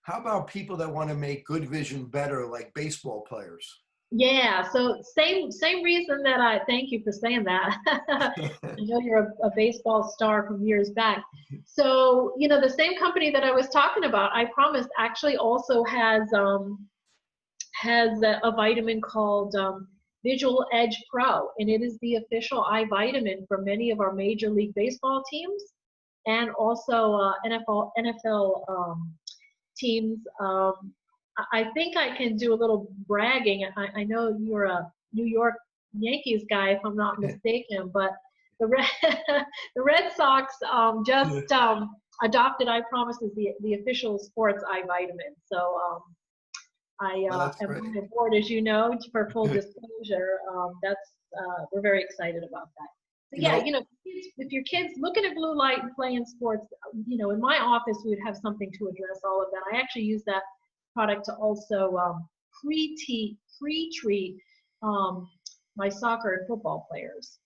Speaker 2: How about people that want to make good vision better, like baseball players?
Speaker 3: Yeah, so same reason that I thank you for saying that. I know you're a baseball star from years back. So, you know, the same company that I was talking about, I promised, actually also has a vitamin called Visual Edge Pro, and it is the official eye vitamin for many of our Major League Baseball teams and also NFL teams. I think I can do a little bragging. I know you're a New York Yankees guy, if I'm not mistaken, but the Red Sox just adopted, I promise, as the official sports eye vitamin. So I am on the board, as you know, for full disclosure. We're very excited about that. So yeah, you know, if your kids looking at blue light and playing sports, you know, in my office we would have something to address all of that. I actually use that product to also pre-treat my soccer and football players.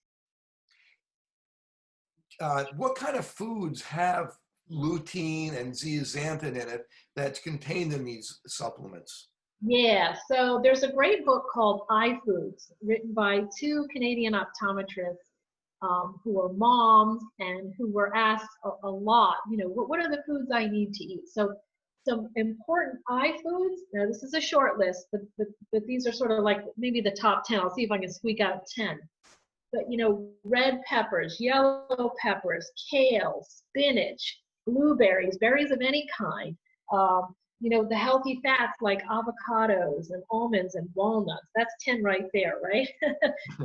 Speaker 2: What kind of foods have lutein and zeaxanthin in it that's contained in these supplements?
Speaker 3: Yeah, so there's a great book called Eye Foods, written by two Canadian optometrists who are moms and who were asked a lot, you know, what are the foods I need to eat? So some important eye foods, now this is a short list, but these are sort of like maybe the top 10. I'll see if I can squeak out 10. But, you know, red peppers, yellow peppers, kale, spinach, blueberries, berries of any kind, you know, the healthy fats like avocados and almonds and walnuts. That's 10 right there, right?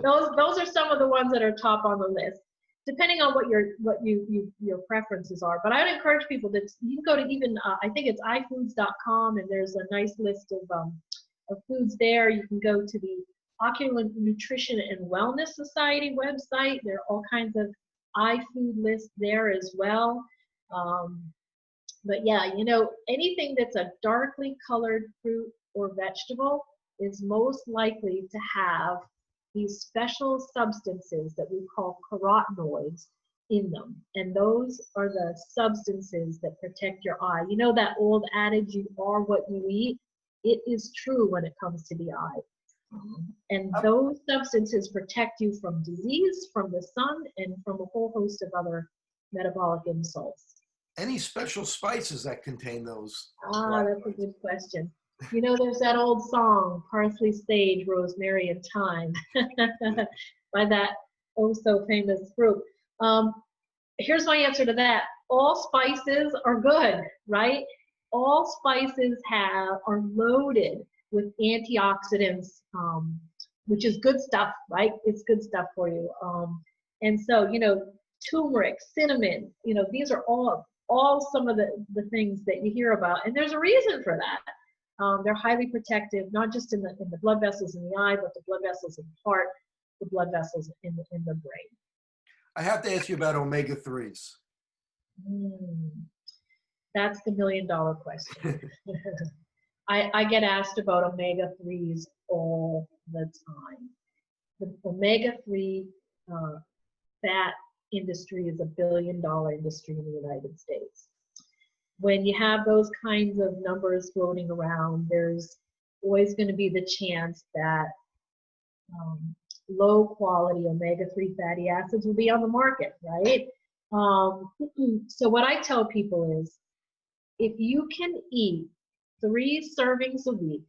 Speaker 3: Those are some of the ones that are top on the list, depending on what your preferences are. But I would encourage people that you can go to even I think it's ifoods.com, and there's a nice list of foods there. You can go to the Ocular Nutrition and Wellness Society website. There are all kinds of eye food lists there as well. But yeah, you know, anything that's a darkly colored fruit or vegetable is most likely to have these special substances that we call carotenoids in them. And those are the substances that protect your eye. You know that old adage, you are what you eat? It is true when it comes to the eye. And those substances protect you from disease, from the sun, and from a whole host of other metabolic insults.
Speaker 2: Any special spices that contain those?
Speaker 3: That's a good question. You know, there's that old song, Parsley, Sage, Rosemary, and Thyme, by that oh so famous group. Here's my answer to that. All spices are good, right? All spices are loaded with antioxidants, which is good stuff, right? It's good stuff for you. And so, you know, turmeric, cinnamon, you know, these are all some of the things that you hear about. And there's a reason for that. They're highly protective, not just in the blood vessels in the eye, but the blood vessels in the heart, the blood vessels in the brain.
Speaker 2: I have to ask you about omega-3s.
Speaker 3: That's the $1 million question. I get asked about omega-3s all the time. The omega-3 fat industry is $1 billion industry in the United States. When you have those kinds of numbers floating around, there's always going to be the chance that low quality omega-3 fatty acids will be on the market, right? So what I tell people is, if you can eat 3 servings a week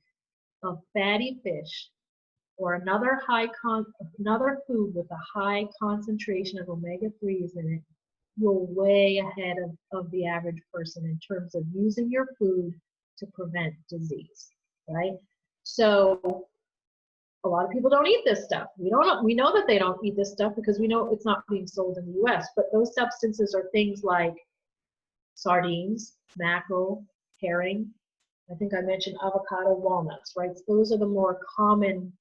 Speaker 3: of fatty fish or another food with a high concentration of omega-3s in it, you're way ahead of the average person in terms of using your food to prevent disease, right? So a lot of people don't eat this stuff. We know that they don't eat this stuff because we know it's not being sold in the US, but those substances are things like sardines, mackerel, herring. I think I mentioned avocado, walnuts, right? So those are the more common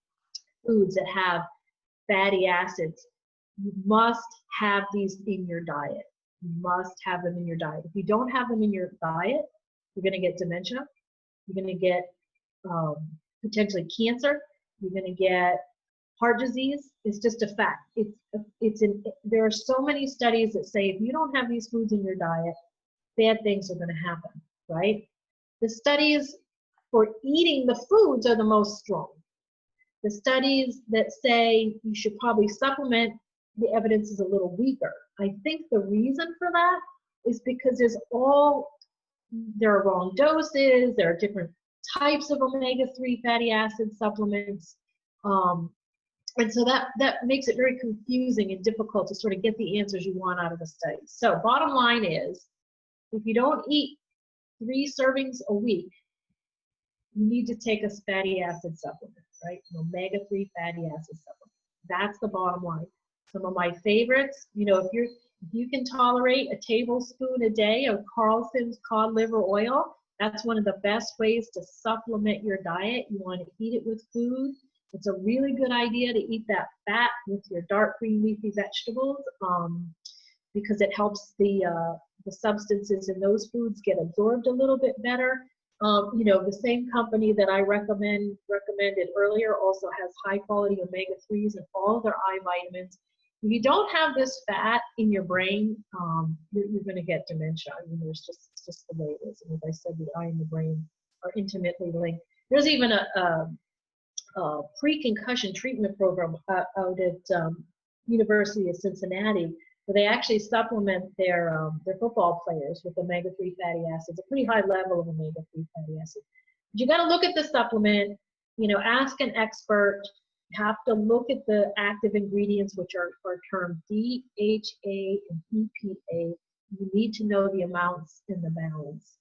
Speaker 3: foods that have fatty acids. You must have these in your diet. You must have them in your diet. If you don't have them in your diet, you're going to get dementia. You're going to get potentially cancer. You're going to get heart disease. It's just a fact. There are so many studies that say if you don't have these foods in your diet, bad things are going to happen, right? The studies for eating the foods are the most strong. The studies that say you should probably supplement, the evidence is a little weaker. I think the reason for that is because there are wrong doses, there are different types of omega-3 fatty acid supplements, and so that makes it very confusing and difficult to sort of get the answers you want out of the study. So bottom line is, if you don't eat 3 servings a week, you need to take a fatty acid supplement, right? An omega-3 fatty acid supplement. That's the bottom line. Some of my favorites, if you can tolerate a tablespoon a day of Carlson's cod liver oil, that's one of the best ways to supplement your diet. You want to eat it with food. It's a really good idea to eat that fat with your dark green leafy vegetables because it helps the substances in those foods get absorbed a little bit better. The same company that I recommended earlier also has high quality omega-3s and all of their eye vitamins. If you don't have this fat in your brain, you're going to get dementia. I mean, it's just the way it is. And as I said, the eye and the brain are intimately linked. There's even a pre-concussion treatment program out at University of Cincinnati, where they actually supplement their football players with omega-3 fatty acids, a pretty high level of omega-3 fatty acids. But you got to look at the supplement, ask an expert. You have to look at the active ingredients, which are termed DHA and EPA. You need to know the amounts in the balance.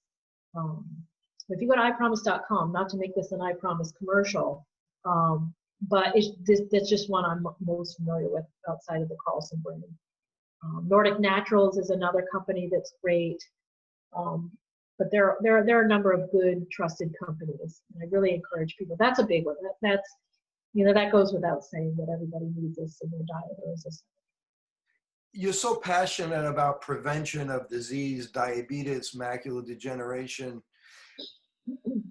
Speaker 3: If you go to iPromise.com, not to make this an iPromise commercial, but that's just one I'm most familiar with outside of the Carlson brand. Nordic Naturals is another company that's great, but there are a number of good, trusted companies, and I really encourage people. That's a big one. That goes without saying that everybody needs this in their diet or as a
Speaker 2: You're so passionate about prevention of disease, diabetes, macular degeneration.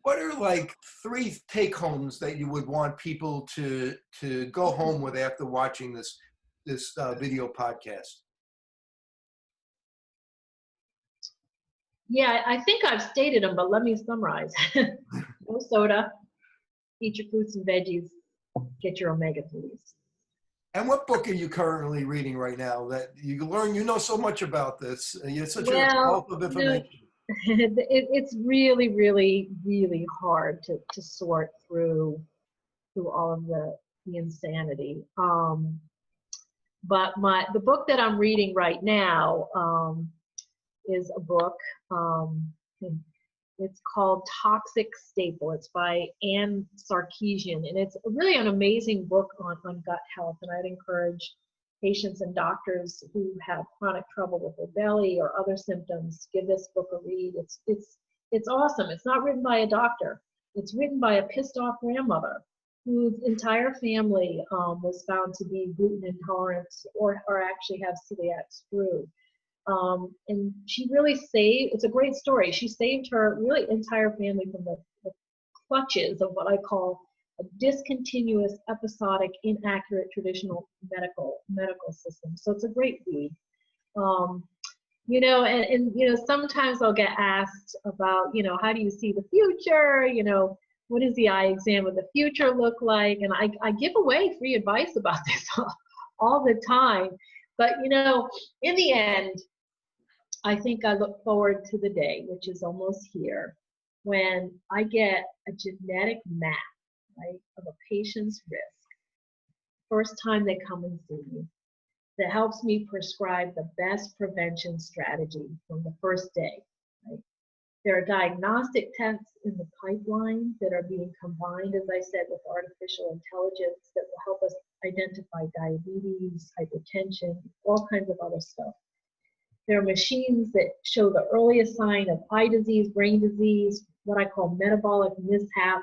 Speaker 2: What are like 3 take-homes that you would want people to go home with after watching this video podcast?
Speaker 3: Yeah, I think I've stated them, but let me summarize. No soda, eat your fruits and veggies, get your omega-3s.
Speaker 2: And what book are you currently reading right now that you learn? You know so much about this. You're such a wealth of information.
Speaker 3: It's really, really, really hard to sort through all of the insanity. But the book that I'm reading right now is a book. It's called Toxic Staple. It's by Anne Sarkeesian, and it's really an amazing book on gut health. And I'd encourage patients and doctors who have chronic trouble with their belly or other symptoms, give this book a read. It's awesome. It's not written by a doctor. It's written by a pissed off grandmother whose entire family was found to be gluten intolerant or actually have celiac screw. And she really it's a great story. She saved her really entire family from the clutches of what I call a discontinuous, episodic, inaccurate traditional medical system. So it's a great read. Sometimes I'll get asked about, how do you see the future? What does the eye exam of the future look like? And I give away free advice about this all the time. But, in the end, I think I look forward to the day, which is almost here, when I get a genetic map, right, of a patient's risk, first time they come and see me, that helps me prescribe the best prevention strategy from the first day, right? There are diagnostic tests in the pipeline that are being combined, as I said, with artificial intelligence that will help us identify diabetes, hypertension, all kinds of other stuff. There are machines that show the earliest sign of eye disease, brain disease, what I call metabolic mishap.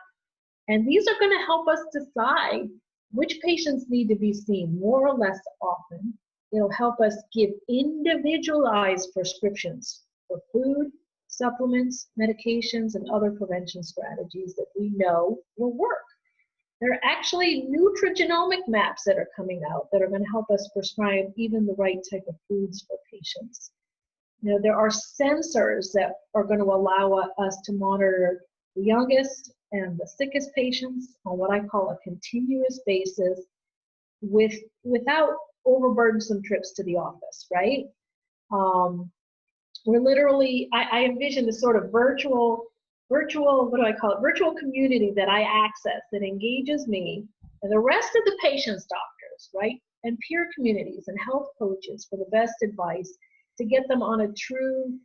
Speaker 3: And these are going to help us decide which patients need to be seen more or less often, It'll help us give individualized prescriptions for food, supplements, medications, and other prevention strategies that we know will work. There are actually nutrigenomic maps that are coming out that are going to help us prescribe even the right type of foods for patients. You know, there are sensors that are going to allow us to monitor the youngest and the sickest patients on what I call a continuous basis without overburdensome trips to the office, right? We're literally, I envision this sort of virtual, what do I call it? Virtual community that I access that engages me and the rest of the patient's doctors, right? And peer communities and health coaches for the best advice to get them on a true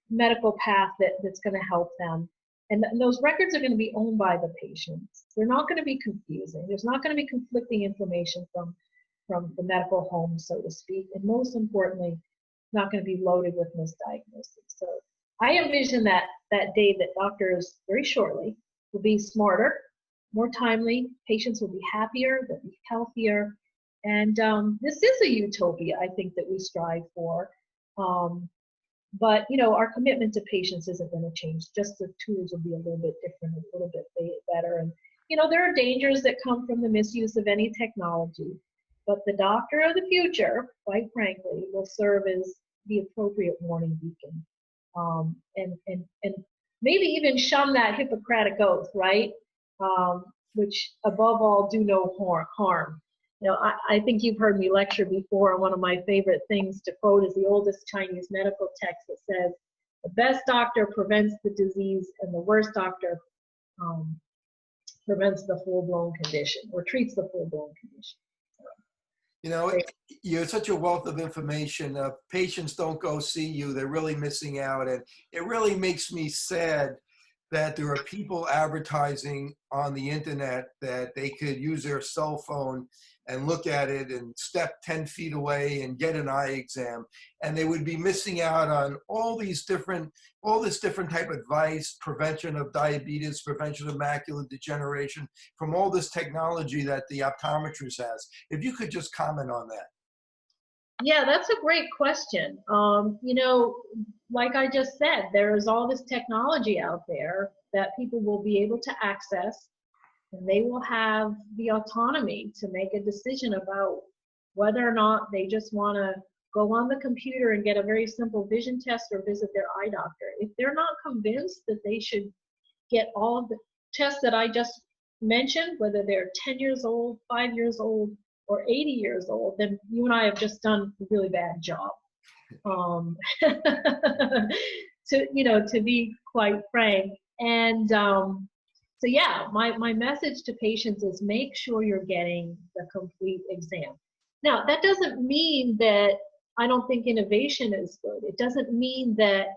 Speaker 3: medical path that's going to help them. And those records are going to be owned by the patients. They're not going to be confusing. There's not going to be conflicting information from the medical home, so to speak. And most importantly, not going to be loaded with misdiagnosis. So I envision that day that doctors very shortly will be smarter, more timely, patients will be happier, they'll be healthier. And this is a utopia, I think, that we strive for. But, you know, our commitment to patients isn't going to change. Just the tools will be a little bit different, a little bit better. And, you know, there are dangers that come from the misuse of any technology. But the doctor of the future, quite frankly, will serve as the appropriate warning beacon. And maybe even shun that Hippocratic oath, right? Which above all, do no harm. You know, I think you've heard me lecture before, and one of my favorite things to quote is the oldest Chinese medical text that says, the best doctor prevents the disease and the worst doctor prevents the full-blown condition or treats the full-blown condition.
Speaker 2: You know, you're such a wealth of information. Patients don't go see you. They're really missing out. And it really makes me sad that there are people advertising on the internet that they could use their cell phone and look at it and step 10 feet away and get an eye exam. And they would be missing out on all this different type of advice, prevention of diabetes, prevention of macular degeneration, from all this technology that the optometrist has. If you could just comment on that.
Speaker 3: Yeah, that's a great question. You know, like I just said, there is all this technology out there that people will be able to access, and they will have the autonomy to make a decision about whether or not they just want to go on the computer and get a very simple vision test or visit their eye doctor. If they're not convinced that they should get all of the tests that I just mentioned, whether they're 10 years old, 5 years old, or 80 years old, then you and I have just done a really bad job. To be quite frank. And so yeah, my message to patients is make sure you're getting the complete exam. Now, that doesn't mean that I don't think innovation is good. It doesn't mean that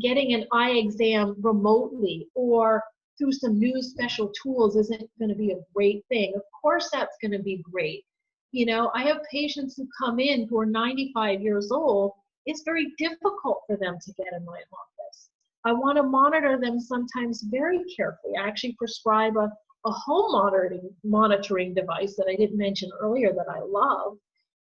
Speaker 3: getting an eye exam remotely or through some new special tools isn't going to be a great thing. Of course, that's going to be great. You know, I have patients who come in who are 95 years old. It's very difficult for them to get in my office. I want to monitor them sometimes very carefully. I actually prescribe a home monitoring device that I didn't mention earlier that I love,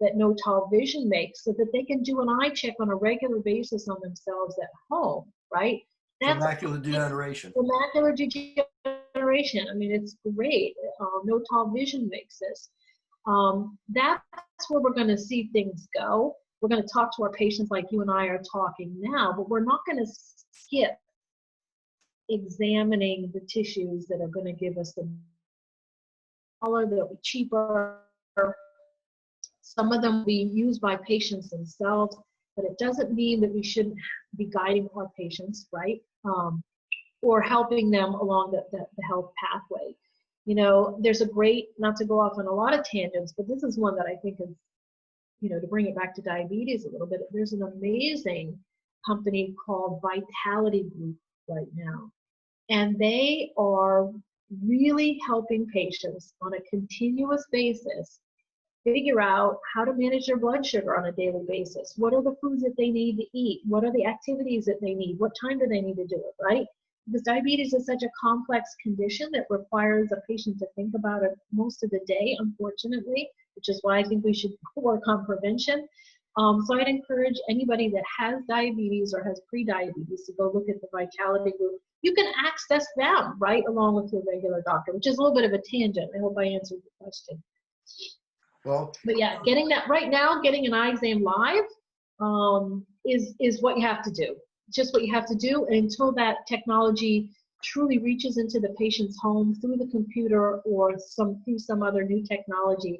Speaker 3: that No Tall Vision makes, so that they can do an eye check on a regular basis on themselves at home, right?
Speaker 2: For macular degeneration.
Speaker 3: For macular degeneration. I mean, it's great. No Tall Vision makes this. That's where we're going to see things go. We're going to talk to our patients like you and I are talking now, but we're not going to skip examining the tissues that are going to give us the color that'll be cheaper. Some of them will be used by patients themselves, but it doesn't mean that we shouldn't be guiding our patients, right? Or helping them along the health pathway. You know, there's a great, not to go off on a lot of tangents, but this is one that I think is, you know, to bring it back to diabetes a little bit, there's an amazing company called Vitality Group right now. And they are really helping patients on a continuous basis figure out how to manage their blood sugar on a daily basis. What are the foods that they need to eat? What are the activities that they need? What time do they need to do it, right? Because diabetes is such a complex condition that requires a patient to think about it most of the day, unfortunately. which is why I think we should work on prevention. So I'd encourage anybody that has diabetes or has pre-diabetes to go look at the Vitality Group. You can access them right along with your regular doctor, which is a little bit of a tangent. I hope I answered the question.
Speaker 2: Well,
Speaker 3: but yeah, getting that right now, getting an eye exam live is what you have to do. Just what you have to do until that technology truly reaches into the patient's home through the computer or through some other new technology.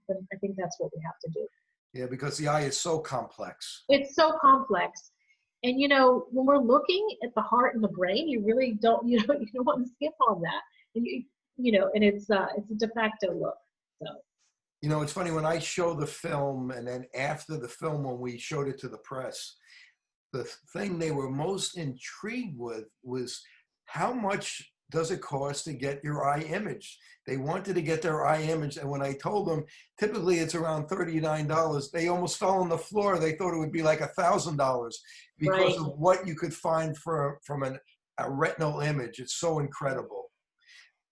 Speaker 3: Then I think that's what we have to do.
Speaker 2: Yeah, because the eye is so complex.
Speaker 3: It's so complex. And when we're looking at the heart and the brain, you really don't, you don't want to skip on that. And and it's a de facto look. So.
Speaker 2: It's funny when I show the film, and then after the film, when we showed it to the press, the thing they were most intrigued with was how much does it cost to get your eye imaged? They wanted to get their eye imaged, and when I told them, typically it's around $39, they almost fell on the floor. They thought it would be like $1,000 because
Speaker 3: right.
Speaker 2: of what you could find from a retinal image. It's so incredible.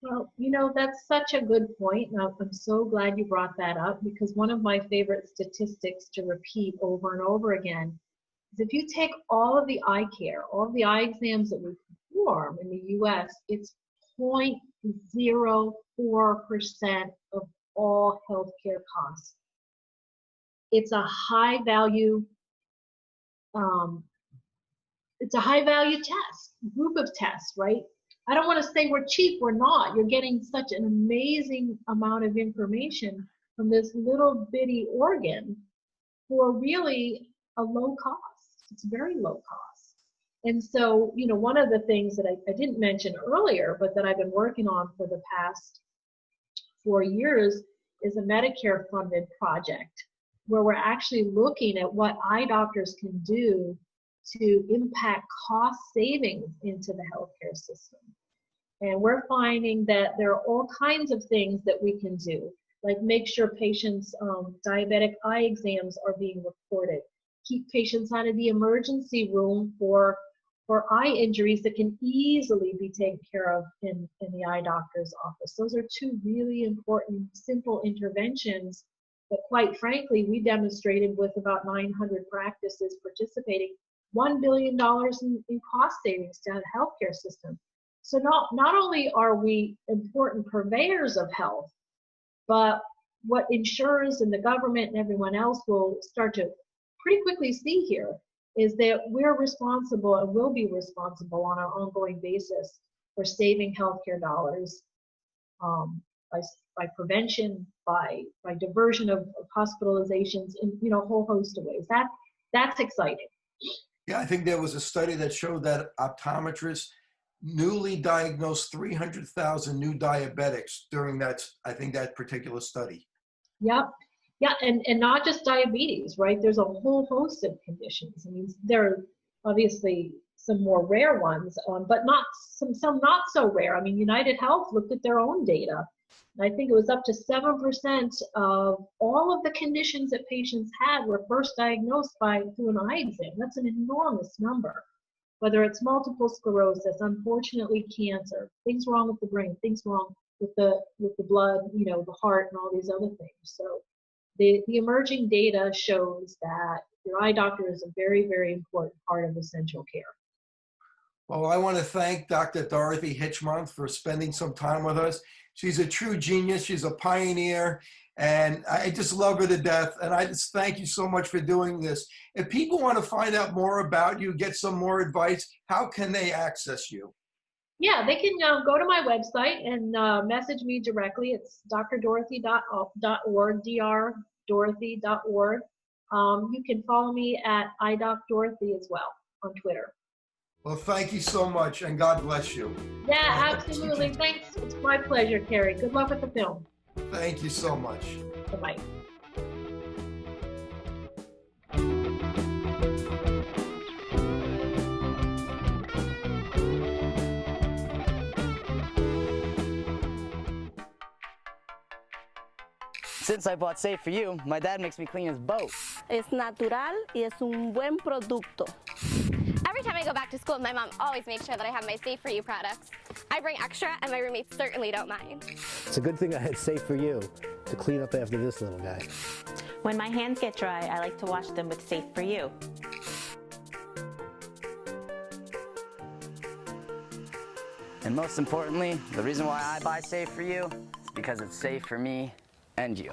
Speaker 3: Well, that's such a good point. Now, I'm so glad you brought that up, because one of my favorite statistics to repeat over and over again is if you take all of the eye care, all of the eye exams that we perform in the U.S., it's 0.04% of all healthcare costs. It's a high value group of tests, right? I don't want to say we're cheap, we're not. You're getting such an amazing amount of information from this little bitty organ for really a low cost. It's very low cost. And so, one of the things that I didn't mention earlier, but that I've been working on for the past 4 years is a Medicare funded project where we're actually looking at what eye doctors can do to impact cost savings into the healthcare system. And we're finding that there are all kinds of things that we can do, like make sure patients' diabetic eye exams are being reported, keep patients out of the emergency room for eye injuries that can easily be taken care of in the eye doctor's office. Those are two really important, simple interventions that, quite frankly, we demonstrated with about 900 practices participating, $1 billion in cost savings to the healthcare system. So not only are we important purveyors of health, but what insurers and the government and everyone else will start to pretty quickly see here is that we're responsible and will be responsible on an ongoing basis for saving healthcare dollars by prevention, by diversion of hospitalizations, in a whole host of ways. That's exciting.
Speaker 2: Yeah, I think there was a study that showed that optometrists newly diagnosed 300,000 new diabetics during that particular study.
Speaker 3: Yep. Yeah, and not just diabetes, right? There's a whole host of conditions. I mean, there are obviously some more rare ones, but not some not so rare. I mean, United Health looked at their own data. And I think it was up to 7% of all of the conditions that patients had were first diagnosed through an eye exam. That's an enormous number. Whether it's multiple sclerosis, unfortunately cancer, things wrong with the brain, things wrong with the blood, the heart and all these other things. So the emerging data shows that your eye doctor is a very, very important part of essential care.
Speaker 2: Well, I want to thank Dr. Dorothy Hitchmoth for spending some time with us. She's a true genius. She's a pioneer, and I just love her to death. And I just thank you so much for doing this. If people want to find out more about you, get some more advice, how can they access you?
Speaker 3: Yeah, they can go to my website and message me directly. It's drdorothy.org, drdorothy.org. You can follow me at iDocDorothy as well on Twitter.
Speaker 2: Well, thank you so much, and God bless you.
Speaker 3: Yeah, absolutely. Thanks. It's my pleasure, Carrie. Good luck with the film.
Speaker 2: Thank you so much.
Speaker 3: Bye-bye.
Speaker 4: Since I bought Safe For You, my dad makes me clean his boat.
Speaker 5: Es natural y es un buen producto.
Speaker 6: Every time I go back to school, my mom always makes sure that I have my Safe For You products. I bring extra, and my roommates certainly don't mind.
Speaker 7: It's a good thing I had Safe For You. to clean up after this little guy.
Speaker 8: When my hands get dry, I like to wash them with Safe For You.
Speaker 4: And most importantly, the reason why I buy Safe For You is because it's safe for me and you.